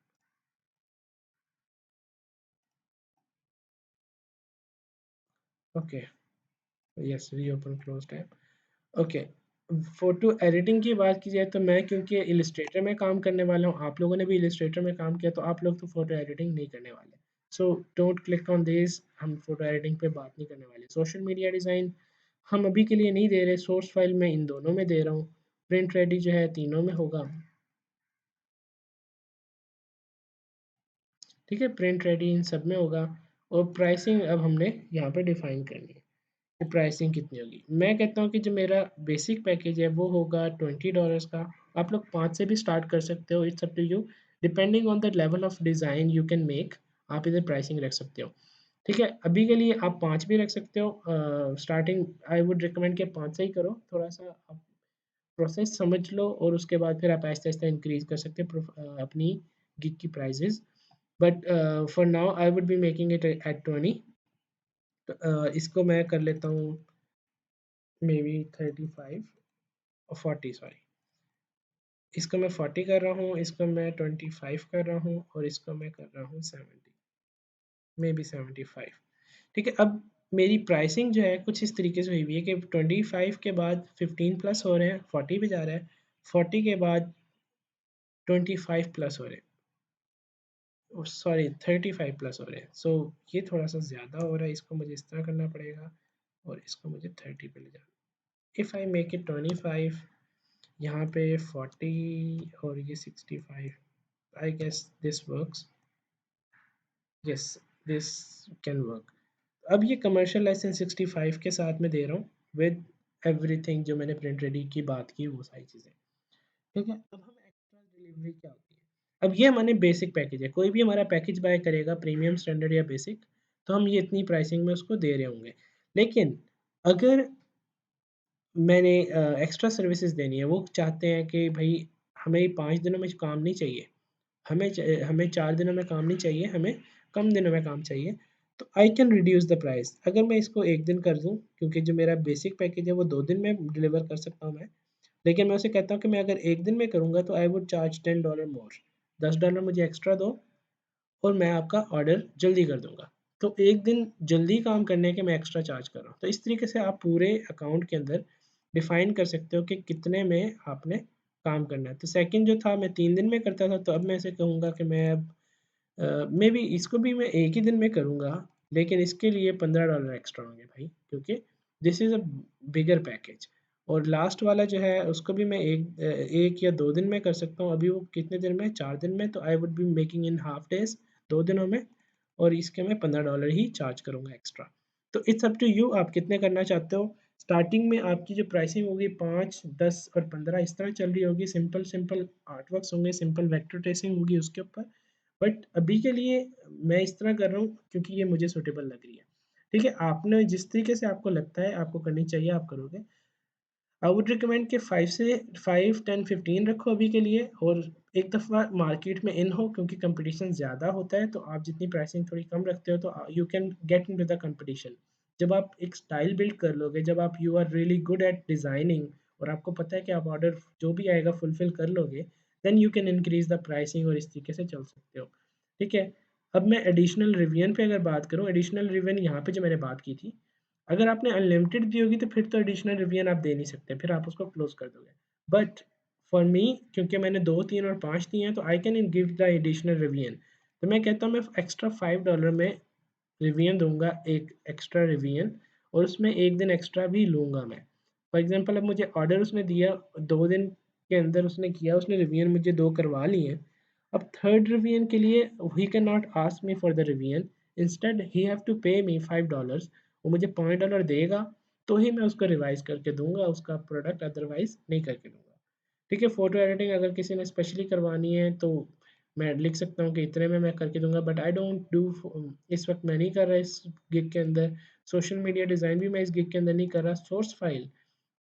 Okay, yes, reopen close tab. Okay, photo editing की बात की जाए तो मैं क्योंकि इलस्ट्रेटर में काम करने वाला हूँ, आप लोगों ने भी इलस्ट्रेटर में काम किया तो आप लोग तो फ़ोटो एडिटिंग नहीं करने वाले। So don't click on this, हम फ़ोटो एडिटिंग पे बात नहीं करने वाले। सोशल मीडिया डिज़ाइन हम अभी के लिए नहीं दे रहे, सोर्स फाइल मैं इन दोनों में दे रहा हूँ। प्रिंट रेडी जो है तीनों में होगा। ठीक है, प्रिंट रेडी इन सब में होगा। और प्राइसिंग अब हमने यहाँ पे डिफाइन करनी है कि प्राइसिंग कितनी होगी। मैं कहता हूँ कि जो मेरा बेसिक पैकेज है वो होगा $20 का। आप लोग 5 से भी स्टार्ट कर सकते हो, it's up to you, depending on the level of design you can make. आप इधर प्राइसिंग रख सकते हो। ठीक है, अभी के लिए आप 5 भी रख सकते हो। स्टार्टिंग आई वुड रिकमेंड कि 5 से ही करो, थोड़ा सा आप प्रोसेस समझ लो और उसके बाद फिर आप आहिस्ता आहिस्ता इंक्रीज कर सकते हो अपनी गिग की prices. But for now I would be making it at 20। इसको मैं कर लेता हूँ मे बी 35 और 40, सॉरी, इसको मैं 40 कर रहा हूँ, इसको मैं 25 कर रहा हूँ और इसको मैं कर रहा हूँ 70, मे बी 75। ठीक है, अब मेरी प्राइसिंग जो है कुछ इस तरीके से हुई हुई है कि 25 के बाद 15 प्लस हो रहे हैं, 40 पे जा रहा है, 40 के बाद 25 प्लस हो रहे हैं, सॉरी 35 प्लस हो रहे हैं। सो ये थोड़ा सा ज़्यादा हो रहा है, इसको मुझे इस तरह करना पड़ेगा और इसको मुझे 30 पे ले जाना। इफ़ आई मेक इट 25, यहाँ पे 40 और ये 65, I guess this works, yes, this can work. अब ये कमर्शियल लाइसेंस 65 के साथ में दे रहा हूँ विद एवरीथिंग जो मैंने प्रिंट रेडी की बात की वो सारी चीज़ें। ठीक है, अब हम एक्स्ट्रा डिलीवरी क्या होती है, अब ये हमारे बेसिक पैकेज है, कोई भी हमारा पैकेज बाय करेगा प्रीमियम, स्टैंडर्ड या बेसिक, तो हम ये इतनी प्राइसिंग में उसको दे रहे होंगे। लेकिन अगर मैंने एक्स्ट्रा सर्विसेज देनी है, वो चाहते हैं कि भाई हमें 5 दिनों में काम नहीं चाहिए, हमें 4 दिनों में काम नहीं चाहिए, हमें कम दिनों में काम चाहिए, तो I can reduce the price. अगर मैं इसको 1 दिन कर दूँ, क्योंकि जो मेरा बेसिक पैकेज है वो 2 दिन में डिलीवर कर सकता हूँ मैं, लेकिन मैं उसे कहता हूँ कि मैं अगर 1 दिन में करूँगा तो आई वुड चार्ज $10 मोर, $10 मुझे एक्स्ट्रा दो और मैं आपका ऑर्डर जल्दी कर दूँगा। तो 1 दिन जल्दी काम करने के मैं एक्स्ट्रा चार्ज कर रहा हूँ। तो इस तरीके से आप पूरे अकाउंट के अंदर डिफ़ाइन कर सकते हो कि कितने में आपने काम करना है। तो सेकंड जो था मैं 3 दिन में करता था, तो अब मैं ऐसे कहूँगा कि मैं अब मे बी इसको भी मैं एक ही दिन में करूँगा, लेकिन इसके लिए $15 एक्स्ट्रा होंगे भाई, क्योंकि this is a bigger package. और लास्ट वाला जो है उसको भी मैं 1 या 2 दिन में कर सकता हूँ। अभी वो कितने दिन में, 4 दिन में, तो I would be making in half days, 2 दिनों में, और इसके मैं $15 ही चार्ज करूँगा एक्स्ट्रा। तो इट्स अप टू यू, आप कितने करना चाहते हो। स्टार्टिंग में आपकी जो प्राइसिंग होगी 5, 10 और 15 इस तरह चल रही होगी, सिंपल सिंपल आर्टवर्क्स होंगे, सिंपल वेक्टर ट्रेसिंग होगी उसके ऊपर। बट अभी के लिए मैं इस तरह कर रहा हूँ क्योंकि ये मुझे सूटेबल लग रही है। ठीक है, आपने जिस तरीके से आपको लगता है आपको करनी चाहिए आप करोगे। आई वुड रिकमेंड कि 5 से 5, 10, 15 रखो अभी के लिए, और एक दफ़ा मार्केट में इन हो क्योंकि कंपटीशन ज़्यादा होता है, तो आप जितनी प्राइसिंग थोड़ी कम रखते हो तो you can get into the competition. जब आप एक स्टाइल बिल्ड कर लोगे, जब आप you are really good at designing और आपको पता है कि आप ऑर्डर जो भी आएगा फुलफिल कर लोगे, then you can increase the pricing और इस तरीके से चल सकते हो। ठीक है? अब मैं एडिशनल रिवीजन पे अगर बात करूँ, एडिशनल रिवीजन यहाँ पे जो मैंने बात की थी, अगर आपने अनलिमिटेड दी होगी तो फिर तो एडिशनल रिवीजन आप दे नहीं सकते, फिर आप उसको क्लोज कर दोगे। बट फॉर मी, क्योंकि मैंने 2, 3 और 5 दिए हैं, तो I can give the additional revision. तो मैं कहता हूँ मैं एक्स्ट्रा $5 में रिवीजन दूंगा, एक एक्स्ट्रा रिवीजन, और उसमें एक दिन एक्स्ट्रा भी लूँगा मैं। फॉर एग्जांपल अब मुझे ऑर्डर उसने दिया, 2 दिन के अंदर उसने किया, उसने रिवीजन मुझे 2 करवा लिए। अब थर्ड रिवीजन के लिए he can not ask me for the revision, instead he have to pay me $5। वो मुझे $5 देगा तो ही मैं उसको रिवाइज करके दूंगा उसका प्रोडक्ट, अदरवाइज नहीं करके दूंगा। ठीक है, फोटो एडिटिंग अगर किसी ने स्पेशली करवानी है तो मैं लिख सकता हूँ कि इतने में मैं करके दूंगा, बट आई डोंट डू, इस वक्त मैं नहीं कर रहा इस गिग के अंदर। सोशल मीडिया डिज़ाइन भी मैं इस गिग के अंदर नहीं कर रहा। Source file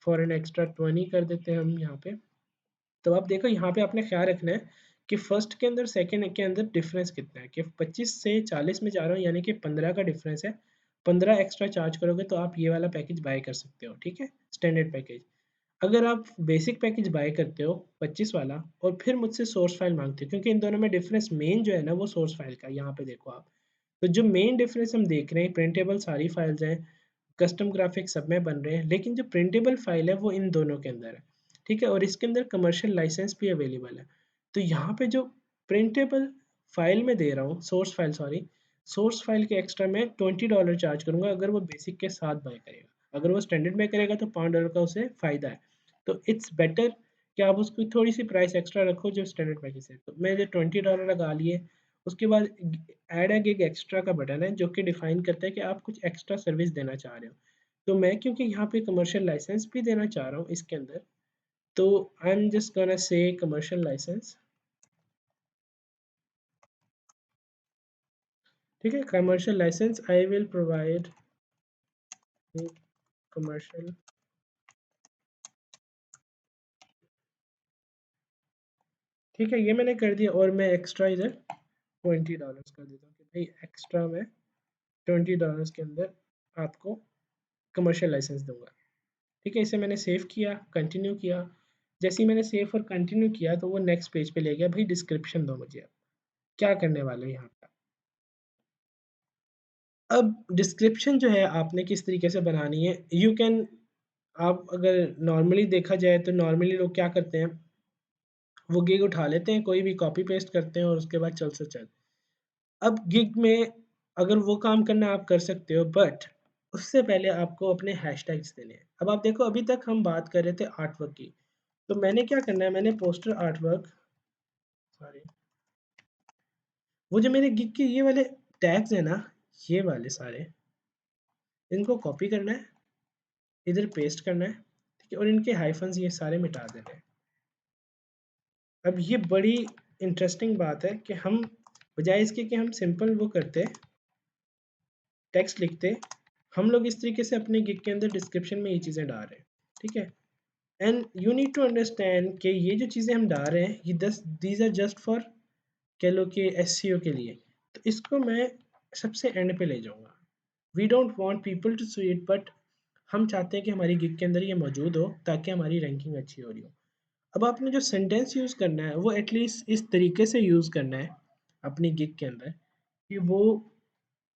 for an extra 20 कर देते हैं हम यहाँ पे। तो आप देखो यहाँ पे आपने ख्याल रखना है कि फर्स्ट के अंदर सेकंड के अंदर डिफरेंस कितना है, कि 25 से 40 में जा रहा हूँ यानी कि 15 का डिफरेंस है। 15 एक्स्ट्रा चार्ज करोगे तो आप ये वाला पैकेज बाय कर सकते हो। ठीक है, स्टैंडर्ड पैकेज। अगर आप बेसिक पैकेज बाय करते हो 25 वाला और फिर मुझसे सोर्स फाइल मांगते हो, क्योंकि इन दोनों में डिफरेंस मेन जो है ना वो सोर्स फाइल का, यहाँ पे देखो आप। तो जो मेन डिफरेंस हम देख रहे हैं, प्रिंटेबल सारी फाइल्स हैं, कस्टम ग्राफिक्स सब में बन रहे हैं, लेकिन जो प्रिंटेबल फाइल है वो इन दोनों के अंदर है। ठीक है, और इसके अंदर कमर्शियल लाइसेंस भी अवेलेबल है। तो यहाँ पे जो प्रिंटेबल फाइल में दे रहा हूँ, source file sorry, source file के एक्स्ट्रा मैं $20 चार्ज करूँगा अगर वो बेसिक के साथ बाय करेगा। अगर वो स्टैंडर्ड में करेगा तो $5 का उसे फ़ायदा है। तो इट्स बेटर कि आप उसकी थोड़ी सी प्राइस एक्स्ट्रा रखो जो स्टैंडर्ड पैकेज है। तो मैंने $20 लगा लिए। उसके बाद ऐड अ गिग एक्स्ट्रा का बटन है जो कि डिफाइन करता है कि आप कुछ एक्स्ट्रा सर्विस देना चाह रहे हो। तो मैं क्योंकि यहाँ पे कमर्शियल लाइसेंस भी देना चाह रहा हूँ इसके अंदर, तो I am just gonna say commercial licence. ठीक है, commercial licence I will provide commercial. ठीक है, ये मैंने कर दिया और मैं एक्स्ट्रा इधर $20 कर देता हूँ कि भाई एक्स्ट्रा मैं $20 के अंदर आपको कमर्शियल लाइसेंस दूंगा। ठीक है, इसे मैंने सेव किया, कंटिन्यू किया। जैसे ही मैंने सेव और कंटिन्यू किया तो वो नेक्स्ट पेज पे ले गया। भाई डिस्क्रिप्शन दो मुझे, अब क्या करने वाले हो यहाँ पे। अब डिस्क्रिप्शन जो है आपने किस तरीके से बनानी है, यू कैन, आप अगर नॉर्मली देखा जाए तो नॉर्मली लोग क्या करते हैं, वो गिग उठा लेते हैं, कोई भी कॉपी पेस्ट करते हैं और उसके बाद चल से चल। अब गिग में अगर वो काम करना आप कर सकते हो, बट उससे पहले आपको अपने हैशटैग्स देने हैं। अब आप देखो अभी तक हम बात कर रहे थे आर्ट वर्क की, तो मैंने क्या करना है, मैंने पोस्टर आर्ट वर्क, सॉरी, वो जो मेरे गिग के ये वाले टैग्स हैं ना, ये वाले सारे, इनको कॉपी करना है, इधर पेस्ट करना है। ठीक है, और इनके हाइफन्स ये सारे मिटा देने हैं। अब ये बड़ी इंटरेस्टिंग बात है कि हम बजाय इसके कि हम सिंपल वो करते टेक्स्ट लिखते, हम लोग इस तरीके से अपने गिग के अंदर डिस्क्रिप्शन में ये चीज़ें डाल रहे हैं। ठीक है, and you need to understand कि ये जो चीज़ें हम डाल रहे हैं ये दीज आर जस्ट फॉर, कह लो कि एसईओ के लिए। तो इसको मैं सबसे एंड पे ले जाऊंगा। We don't want people to see it, but हम चाहते हैं कि हमारी गिग के अंदर ये मौजूद हो ताकि हमारी रैंकिंग अच्छी हो रही हो। अब आपने जो सेंटेंस यूज़ करना है वो एटलीस्ट इस तरीके से यूज़ करना है अपनी गिग के अंदर कि वो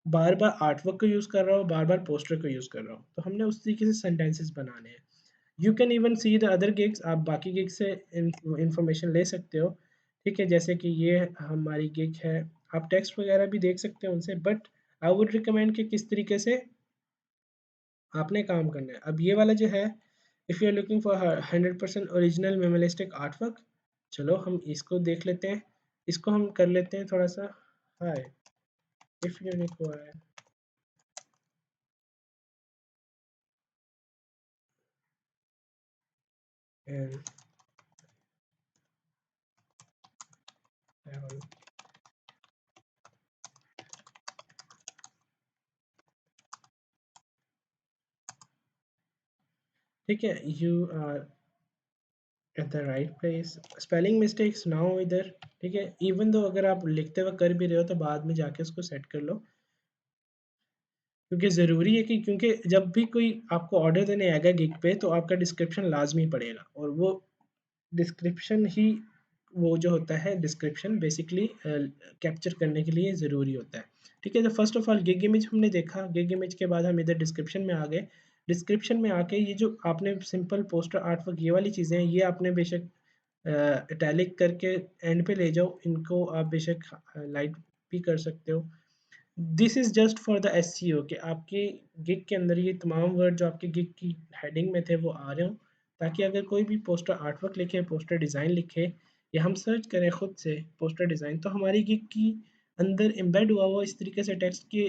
बार बार आर्टवर्क को यूज़ कर रहा हो, बार बार पोस्टर को यूज़ कर रहा हो। तो हमने उस तरीके से सेंटेंसेस बनाने हैं। You can even see the other gigs, आप बाकी गिग से इंफॉर्मेशन ले सकते हो। ठीक है, जैसे कि ये हमारी गिग है, आप टेक्स्ट वगैरह भी देख सकते हो उनसे, बट आई वुड रिकमेंड कि किस तरीके से आपने काम करना है। अब ये वाला जो है, if you are looking for 100% original minimalistic art work, चलो हम इसको देख लेते हैं। इसको हम कर लेते हैं थोड़ा सा hi, if you require and ठीक है, you are at the right place. Spelling mistakes ना हो इधर। ठीक है, इवन दो अगर आप लिखते हुए कर भी रहे हो तो बाद में जाके उसको सेट कर लो, क्योंकि ज़रूरी है कि क्योंकि जब भी कोई आपको ऑर्डर देने आएगा गिग पे तो आपका डिस्क्रिप्शन लाजमी पड़ेगा, और वो डिस्क्रिप्शन ही, वो जो होता है डिस्क्रिप्शन बेसिकली कैप्चर करने के लिए ज़रूरी होता है। ठीक है, तो first of all gig image हमने देखा, गिग इमेज के बाद हम इधर डिस्क्रिप्शन में आ गए। डिस्क्रिप्शन में आके ये जो आपने सिंपल पोस्टर आर्ट वर्क ये वाली चीज़ें हैं, ये आपने बेशक इटैलिक करके एंड पे ले जाओ, इनको आप बेशक लाइट भी कर सकते हो। This is just for the SEO कि आपके गिग के अंदर ये तमाम वर्ड जो आपके गिग की हेडिंग में थे वो आ रहे हों, ताकि अगर कोई भी पोस्टर आर्टवर्क लिखे, पोस्टर डिज़ाइन लिखे, या हम सर्च करें खुद से पोस्टर डिज़ाइन, तो हमारी गिग की अंदर एम्बेड हुआ हुआ इस तरीके से टेक्स्ट कि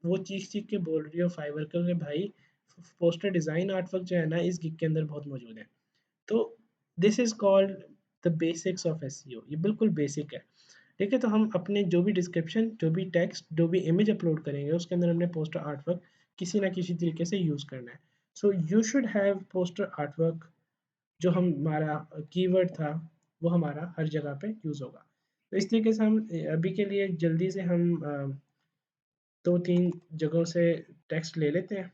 वो चीख चीख के बोल रही हो फाइवर को कि भाई पोस्टर डिज़ाइन आर्टवर्क जो है ना इस गिग के अंदर बहुत मौजूद है। तो this is called the basics of SEO, ये बिल्कुल बेसिक है। ठीक है, तो हम अपने जो भी डिस्क्रिप्शन, जो भी टेक्स्ट, जो भी इमेज अपलोड करेंगे उसके अंदर हमने पोस्टर आर्टवर्क किसी ना किसी तरीके से यूज़ करना है। So you should have poster artwork, जो हमारा कीवर्ड था वो हमारा हर जगह पे यूज़ होगा। तो इस तरीके से हम अभी के लिए जल्दी से हम दो तीन जगहों से टेक्स्ट ले लेते हैं,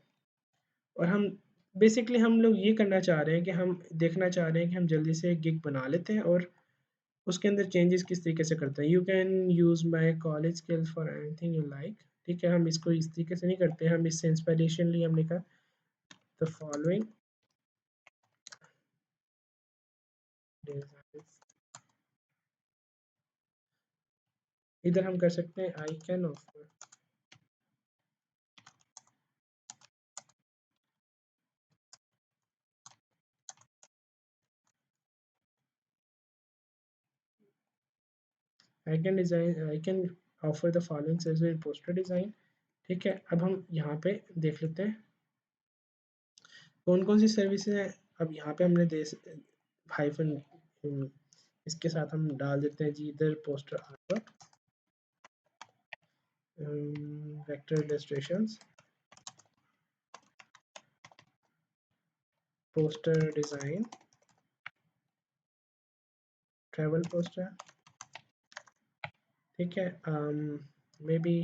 और हम बेसिकली हम लोग ये करना चाह रहे हैं कि हम देखना चाह रहे हैं कि हम जल्दी से एक गिग बना लेते हैं और उसके अंदर चेंजेस किस तरीके से करते हैं। You can use my college skills for anything you like. ठीक है, हम इसको इस तरीके से नहीं करते, हम इससे इंस्पिरेशन लिए हम लिखा द फॉलोइंग इधर हम कर सकते हैं I can offer. I can design, I can offer the following service poster design. ठीक है, अब हम यहाँ पे देख लेते हैं कौन कौन सी सर्विसेज हैं। अब यहाँ पे हमने दे हाइफन इसके साथ हम डाल देते हैं जी इधर poster artwork, vector illustrations, poster design, travel poster. ठीक है, maybe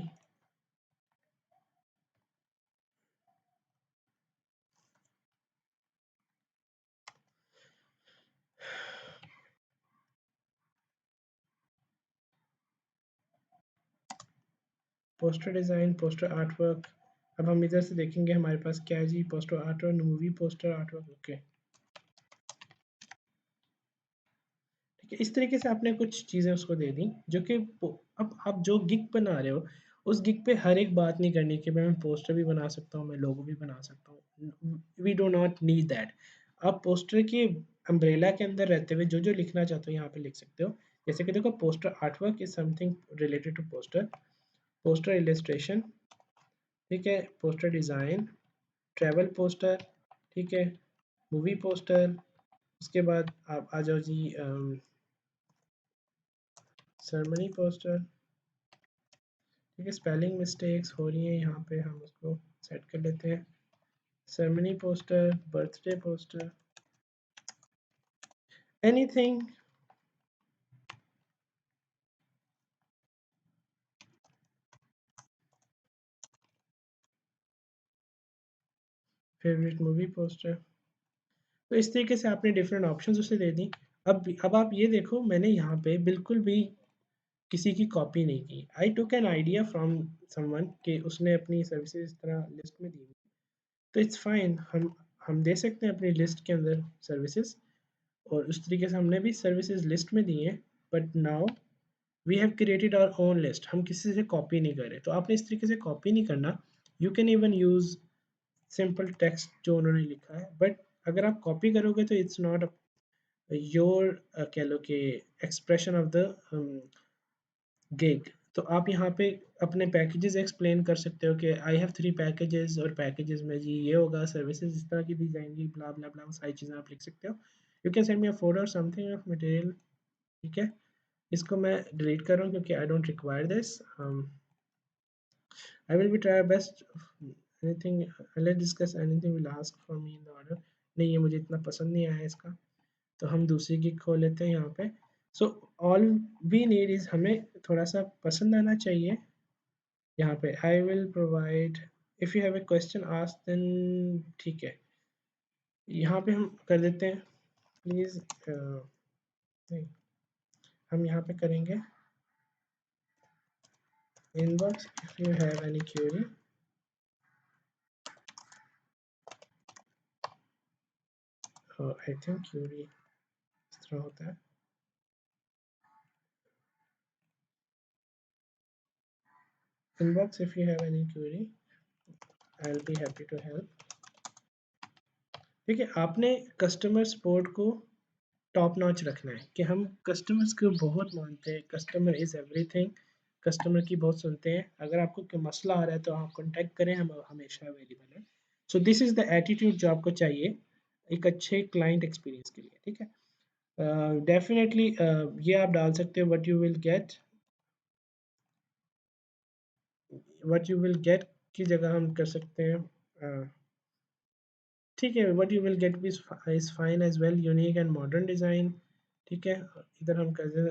poster design, poster artwork. अब हम इधर से देखेंगे हमारे पास क्या है जी, poster artwork, movie poster artwork. Okay, ठीक है, इस तरीके से आपने कुछ चीज़ें उसको दे दी जो कि अब आप जो गिग बना रहे हो उस गिग पे हर एक बात नहीं करनी कि मैं पोस्टर भी बना सकता हूँ, मैं लोगो भी बना सकता हूँ। We do not need that. आप पोस्टर के अम्ब्रेला के अंदर रहते हुए जो जो लिखना चाहते हो यहाँ पे लिख सकते हो। जैसे कि देखो, poster artwork is something related to poster, poster illustration, ठीक है, पोस्टर डिज़ाइन, ट्रैवल पोस्टर, ठीक है, मूवी पोस्टर। उसके बाद आप आ जाओ जी सेरेमनी पोस्टर। ठीक है, स्पेलिंग मिस्टेक्स हो रही हैं यहाँ पे, हम उसको सेट कर लेते हैं। Ceremony poster, birthday poster, anything, favourite movie poster. तो इस तरीके से आपने डिफरेंट ऑप्शंस उसे दे दी। अब आप ये देखो, मैंने यहाँ पे बिल्कुल भी किसी की कॉपी नहीं की। I took an idea from someone कि उसने अपनी सर्विसेज इस तरह लिस्ट में दी हुई, तो इट्स फाइन, हम दे सकते हैं अपनी लिस्ट के अंदर सर्विसेज, और उस तरीके से हमने भी सर्विसेज लिस्ट में दी है। But now we have created our own list, हम किसी से कॉपी नहीं कर रहे, तो आपने इस तरीके से कॉपी नहीं करना। You can even use simple text जो उन्होंने लिखा है, बट अगर आप कॉपी करोगे तो इट्स नॉट योर कह लो कि एक्सप्रेशन ऑफ द गिग। तो आप यहाँ पे अपने पैकेजेस एक्सप्लेन कर सकते हो कि आई हैव 3 पैकेजेस, और पैकेजेस में जी ये होगा, सर्विसेज इस तरह की दी जाएंगी, ब्ला ब्ला ब्ला, सारी चीज़ें आप लिख सकते हो। You can send me a photo और समथिंग ऑफ मटेरियल। ठीक है, इसको मैं डिलीट कर रहा हूँ क्योंकि I don't require this. I will be try best. Anything, let's discuss anything will ask for me in the order. नहीं ये मुझे इतना पसंद नहीं आया इसका, तो हम दूसरी गिग खोल लेते हैं यहाँ पे। So all we need is हमें थोड़ा सा पसंद आना चाहिए। यहाँ पे I will provide if you have a question ask then, ठीक है यहाँ पे हम कर देते हैं प्लीज़, नहीं हम यहाँ पे करेंगे inbox if you have any query, I think query इस तरह होता है, inbox if you have any query, I'll be happy to help। देखिए आपने कस्टमर सपोर्ट को टॉप नॉच रखना है कि हम कस्टमर्स को बहुत मानते हैं, कस्टमर इज़ एवरीथिंग, कस्टमर की बहुत सुनते हैं। अगर आपको कोई मसला आ रहा है तो आप कॉन्टैक्ट करें, हम हमेशा अवेलेबल हैं। So this is the attitude जो आपको चाहिए एक अच्छे क्लाइंट एक्सपीरियंस के लिए, ठीक है। डेफिनेटली ये आप डाल सकते हो व्हाट यू विल गेट की जगह हम कर सकते हैं ठीक है, what you will get is fine as well, unique and modern design, ठीक है। इधर हम कर दें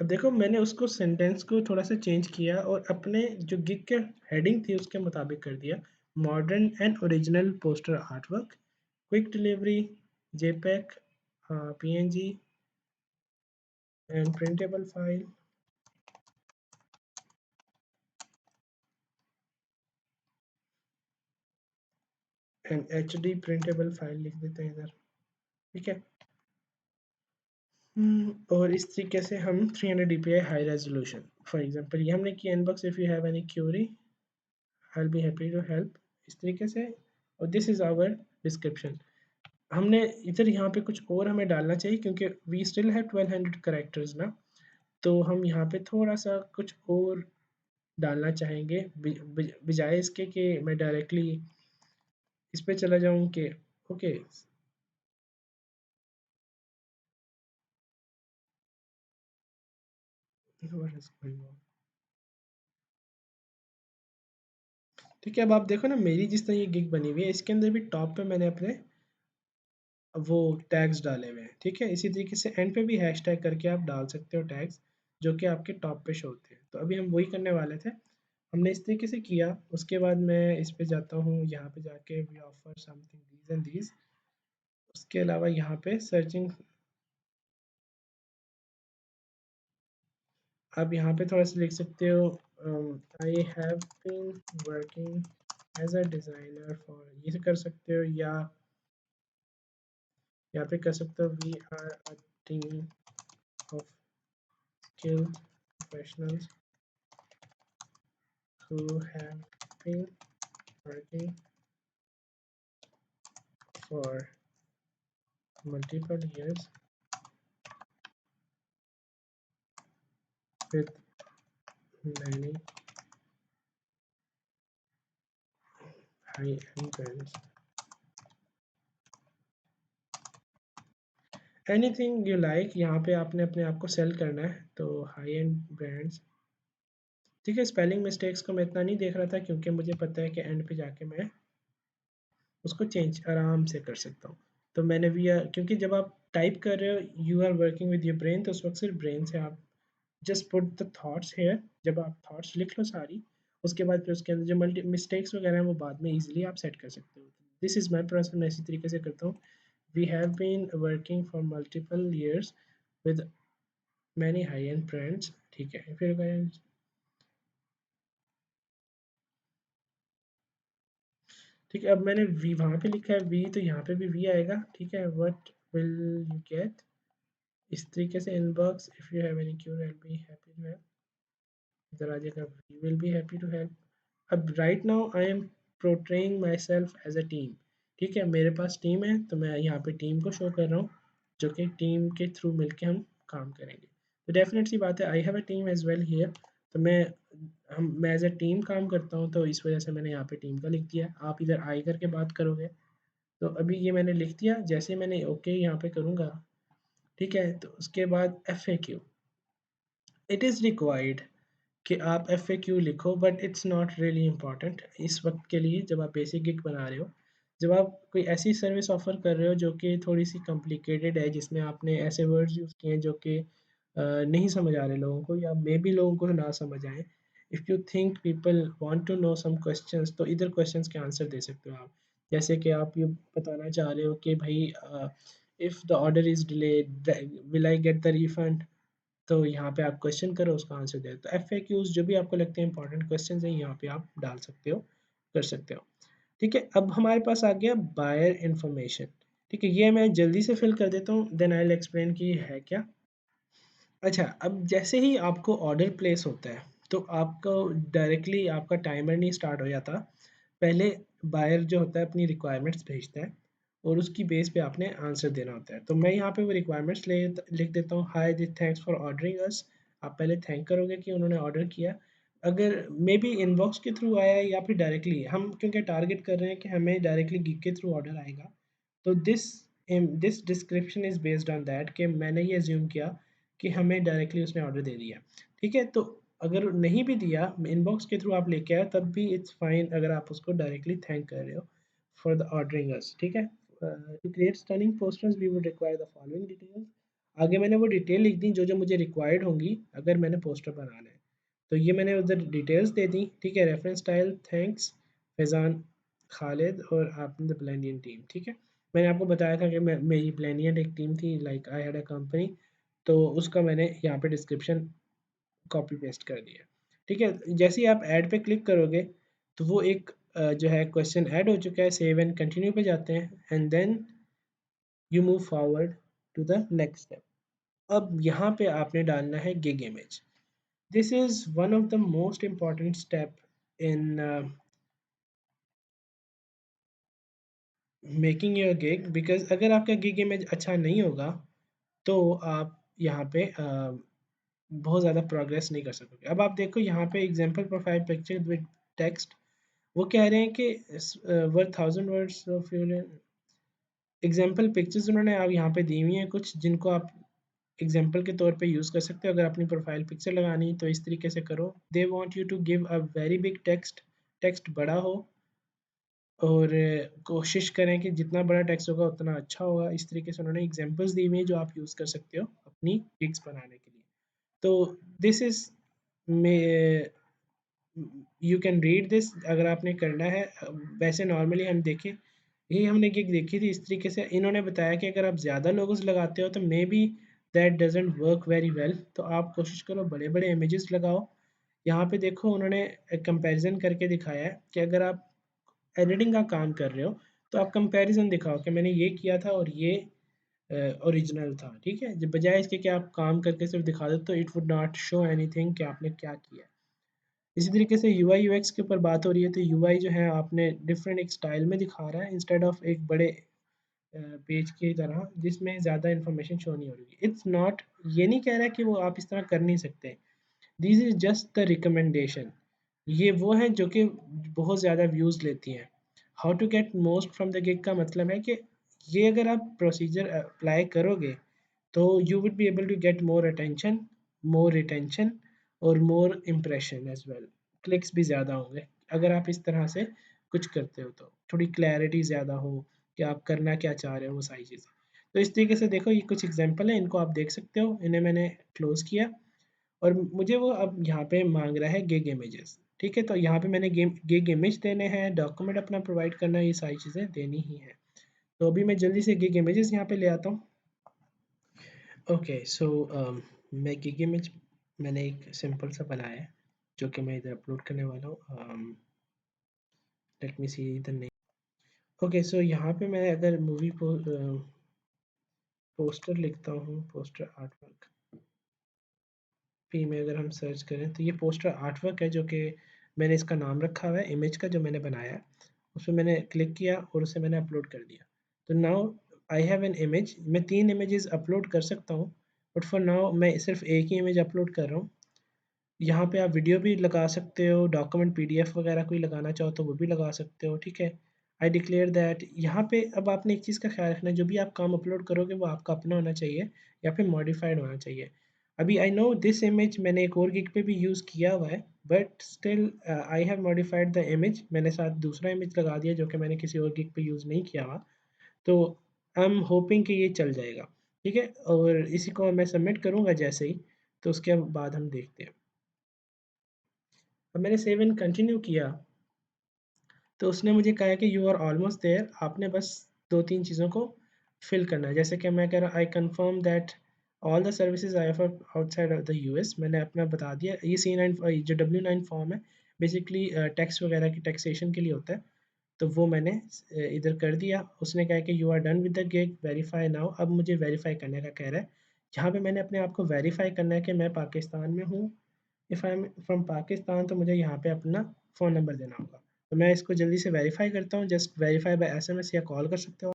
अब देखो मैंने उसको सेंटेंस को थोड़ा सा चेंज किया और अपने जो गिग के हेडिंग थी उसके मुताबिक कर दिया, modern and original poster art work, quick delivery, जेपैक, PNG and printable file and HD printable file लिख देते हैं इधर, ठीक है। और इस तरीके से हम 300 dpi high resolution for example ये हमने किया, inbox if you have any query I will be happy to help, इस तरीके से। और दिस इज़ आवर डिस्क्रिप्शन। हमने इधर यहाँ पे कुछ और हमें डालना चाहिए क्योंकि वी स्टिल हैव 1200 करेक्टर्स ना, तो हम यहाँ पे थोड़ा सा कुछ और डालना चाहेंगे बजाय इसके कि मैं डायरेक्टली इस पे चला जाऊँ कि okay what is going on? ठीक है, अब आप देखो ना मेरी जिस तरह ये गिग बनी हुई है इसके अंदर भी टॉप पे मैंने अपने वो टैग्स डाले हुए हैं, ठीक है। इसी तरीके से एंड पे भी हैश टैग करके आप डाल सकते हो टैग्स जो कि आपके टॉप पे शो होते हैं। तो अभी हम वही करने वाले थे, हमने इस तरीके से किया। उसके बाद मैं इस पे जाता हूँ, यहाँ पे जाके we offer something these and these. उसके अलावा यहाँ पे सर्चिंग, आप यहाँ पे थोड़ा सा लिख सकते हो I have been working as a designer for, ये कर सकते हो, या यहाँ पे कर सकते हो we are a team of skilled professionals who have been working for multiple years with many high-end brands। Anything you like, यहाँ पे आपने अपने आप को सेल करना है, तो हाई एंड ब्रांड्स, ठीक है। स्पेलिंग मिस्टेक्स को मैं इतना नहीं देख रहा था क्योंकि मुझे पता है कि एंड पे जाके मैं उसको चेंज आराम से कर सकता हूँ। तो मैंने भी क्योंकि जब आप टाइप कर रहे हो you are working with your brain, तो उस वक्त सिर्फ ब्रेन से आप just put the thoughts here, जब आप थॉट्स लिख लो सारी, उसके बाद फिर उसके अंदर जो मल्टी मिस्टेक्स वगैरह हैं वो बाद में इजीली आप सेट कर सकते हो। दिस इज़ माय प्रोसेस, मैं इसी तरीके से करता हूँ। We have been working for multiple years with many high end brands, ठीक है। फिर ठीक है, अब मैंने वी वहाँ पे लिखा है वी, तो यहाँ पे भी वी आएगा, ठीक है। व्हाट विल यू गेट, इस तरीके से inbox if you have any query I will be happy to help, इधर आ जाएगा we will be happy to help. अब right now I am portraying myself as a team, ठीक है। मेरे पास टीम है तो मैं यहाँ पे टीम को शो कर रहा हूँ, जो कि टीम के थ्रू मिलके हम काम करेंगे। तो डेफिनेट सी बात है I have a team as well here, तो मैं एज अ टीम काम करता हूँ, तो इस वजह से मैंने यहाँ पे टीम का लिख दिया। आप इधर आई करके बात करोगे तो अभी ये मैंने लिख दिया, जैसे मैंने ओके यहाँ पे करूँगा, ठीक है, तो उसके बाद FAQ, इट इज़ रिक्वायर्ड कि आप FAQ लिखो, but it's not really important इस वक्त के लिए जब आप बेसिक गिग बना रहे हो। जब आप कोई ऐसी सर्विस ऑफर कर रहे हो जो कि थोड़ी सी कॉम्प्लिकेटेड है, जिसमें आपने ऐसे वर्ड्स यूज़ किए हैं जो कि नहीं समझ आ रहे लोगों को, या मे बी लोगों को ना समझ आए। If you think people want to know some questions, तो इधर क्वेश्चंस के आंसर दे सकते हो आप। जैसे कि आप ये बताना चाह रहे हो कि भाई if the order is delayed will I get the refund, तो यहाँ पे आप क्वेश्चन करो, उसका आंसर दे। तो FAQs जो भी आपको लगते हैं इंपॉर्टेंट क्वेश्चन हैं, यहाँ पे आप डाल सकते हो, कर सकते हो। ठीक है, अब हमारे पास आ गया बायर इन्फॉर्मेशन। ठीक है, ये मैं जल्दी से फिल कर देता हूँ, देन आई विल एक्सप्लेन कि ये है क्या। अच्छा, अब जैसे ही आपको ऑर्डर प्लेस होता है, तो आपको डायरेक्टली आपका टाइमर नहीं स्टार्ट हो जाता। पहले बायर जो होता है अपनी रिक्वायरमेंट्स भेजता है, और उसकी बेस पे आपने आंसर देना होता है। तो मैं यहाँ पे वो रिक्वायरमेंट्स लिख देता हूँ, हाय दी थैंक्स फॉर ऑर्डरिंग अस। आप पहले थैंक करोगे कि उन्होंने ऑर्डर किया। अगर मे बी इनबॉक्स के थ्रू आया है या फिर डायरेक्टली, हम क्योंकि टारगेट कर रहे हैं कि हमें डायरेक्टली गिग के थ्रू ऑर्डर आएगा, तो this description is based on that कि मैंने ये अज्यूम किया कि हमें डायरेक्टली उसने ऑर्डर दे दिया। ठीक है, तो अगर नहीं भी दिया, इनबॉक्स के थ्रू आप लेके आए, तब भी इट्स फाइन अगर आप उसको डायरेक्टली थैंक कर रहे हो फॉर द ऑर्डरिंग अस। ठीक है, to create stunning posters we would require the following details. आगे मैंने वो डिटेल लिख दी जो जो मुझे रिक्वायर्ड होंगी अगर मैंने पोस्टर बनाना है। तो ये मैंने उधर डिटेल्स दे दी। ठीक है, reference style thanks Faizan Khalid और आपने द ब्लेंडियन टीम। ठीक है, मैंने आपको बताया था कि मेरी ब्लेंडियन एक टीम थी, like I had a company, तो उसका मैंने यहाँ पे डिस्क्रिप्शन कॉपी पेस्ट कर दिया। ठीक है, जैसे ही आप ऐड पे क्लिक करोगे, तो वो एक जो है क्वेश्चन ऐड हो चुका है। सेव एंड कंटिन्यू पे जाते हैं, and then you move forward to the next step. अब यहाँ पे आपने डालना है gig image. This is one of the most important step in making your gig, because अगर आपका गिग इमेज अच्छा नहीं होगा, तो आप यहाँ पे बहुत ज़्यादा प्रोग्रेस नहीं कर सकोगे। अब आप देखो यहाँ पे example profile picture with text, वो कह रहे हैं कि worth 1000 words of your example pictures उन्होंने अब यहाँ पे दी हुई हैं कुछ, जिनको आप एग्जाम्पल के तौर पे यूज़ कर सकते हो। अगर अपनी प्रोफाइल पिक्चर लगानी है तो इस तरीके से करो। They want you to give a very big text, text बड़ा हो, और कोशिश करें कि जितना बड़ा टेक्स्ट होगा उतना अच्छा होगा। इस तरीके से उन्होंने एग्जाम्पल्स दी हुई हैं जो आप यूज़ कर सकते हो अपनी पिक्स बनाने के लिए। तो this is may you can read this अगर आपने करना है। वैसे नॉर्मली हम देखें, यही हमने गिग देखी थी, इस तरीके से इन्होंने बताया कि अगर आप ज़्यादा लोगोस लगाते हो तो may be that doesn't work very well. तो आप कोशिश करो बड़े बड़े इमेजेस लगाओ। यहाँ पे देखो उन्होंने कंपैरिजन करके दिखाया है कि अगर आप एडिटिंग का काम कर रहे हो, तो आप कंपैरिजन दिखाओ कि मैंने ये किया था और ये ओरिजिनल था। ठीक है, जब बजाय इसके कि आप काम करके सिर्फ दिखा दो, तो it would not show anything कि आपने क्या किया। इसी तरीके से UI UX के ऊपर बात हो रही है, तो UI जो है आपने डिफरेंट एक स्टाइल में दिखा रहा है, इंस्टेड ऑफ एक बड़े पेज की तरह जिसमें ज़्यादा इन्फॉर्मेशन शो नहीं हो रही। इट्स नॉट, ये नहीं कह रहा कि वो आप इस तरह कर नहीं सकते। This is just the recommendation. ये वो हैं जो कि बहुत ज़्यादा व्यूज़ लेती हैं। How to get most from the gig का मतलब है कि ये अगर आप प्रोसीजर अप्लाई करोगे, तो you would be able to get more attention, more retention, और more impression as well. Clicks भी ज़्यादा होंगे अगर आप इस तरह से कुछ करते हो, तो थोड़ी क्लैरिटी ज़्यादा हो कि आप करना क्या चाह रहे हो, वो सारी चीज़ें। तो इस तरीके से देखो, ये कुछ एग्जांपल हैं, इनको आप देख सकते हो। इन्हें मैंने क्लोज़ किया, और मुझे वो अब यहाँ पे मांग रहा है गिग इमेजेस। ठीक है, तो यहाँ पे मैंने गिग इमेज देने हैं, डॉक्यूमेंट अपना प्रोवाइड करना है, ये सारी चीज़ें देनी ही है। तो अभी मैं जल्दी से गिग इमेजेस यहाँ पे ले आता हूँ। ओके, सो मैं गिग इमेज मैंने एक सिंपल सा बनाया है जो कि मैं इधर अपलोड करने वाला हूँ। Let me see the name. Okay, so यहाँ पे मैं अगर मूवी पोस्टर लिखता हूँ, पोस्टर आर्ट वर्क पी में अगर हम सर्च करें, तो ये पोस्टर आर्ट वर्क है जो कि मैंने इसका नाम रखा हुआ है इमेज का जो मैंने बनाया है। उसमें मैंने क्लिक किया और उसे मैंने अपलोड कर दिया। तो now I have an image. मैं 3 इमेजेस अपलोड कर सकता हूँ, बट फॉर नाउ मैं सिर्फ एक ही इमेज अपलोड कर रहा हूँ। यहाँ पे आप वीडियो भी लगा सकते हो, डॉक्यूमेंट PDF वगैरह कोई लगाना चाहो तो वो भी लगा सकते हो। ठीक है, आई डिक्लेयर दैट यहाँ पे अब आपने एक चीज़ का ख्याल रखना है, जो भी आप काम अपलोड करोगे वो आपका अपना होना चाहिए या फिर मॉडिफाइड होना चाहिए। अभी आई नो दिस इमेज मैंने एक और गिग पे भी यूज़ किया हुआ है, but still I have modified the image. मैंने साथ दूसरा इमेज लगा दिया जो कि मैंने किसी और गिग पे यूज़ नहीं किया हुआ। तो आई एम होपिंग कि ये चल जाएगा, ठीक है? और इसी को मैं सबमिट करूँगा जैसे ही, तो उसके बाद हम देखते हैं। अब मैंने सेव एंड कंटिन्यू किया, तो उसने मुझे कहा है कि यू आर ऑलमोस्ट देयर, आपने बस 2-3 चीज़ों को फिल करना है। जैसे कि मैं कह रहा हूँ I confirm that all the services I offer outside of the US, मैंने अपना बता दिया। ये C9 जो W9 फॉर्म है बेसिकली टैक्स वगैरह की टैक्सेशन के लिए होता है, तो वो मैंने इधर कर दिया। उसने कहा कि you are done with the gig, verify now. अब मुझे वेरीफाई करने का कह रहा है, जहाँ पे मैंने अपने आप को वेरीफाई करना है कि मैं पाकिस्तान में हूँ। If I am from Pakistan, तो मुझे यहाँ पे अपना फ़ोन नंबर देना होगा। तो मैं इसको जल्दी से वेरीफाई करता हूँ। जस्ट वेरीफाई बाय एसएमएस या कॉल कर सकते हो।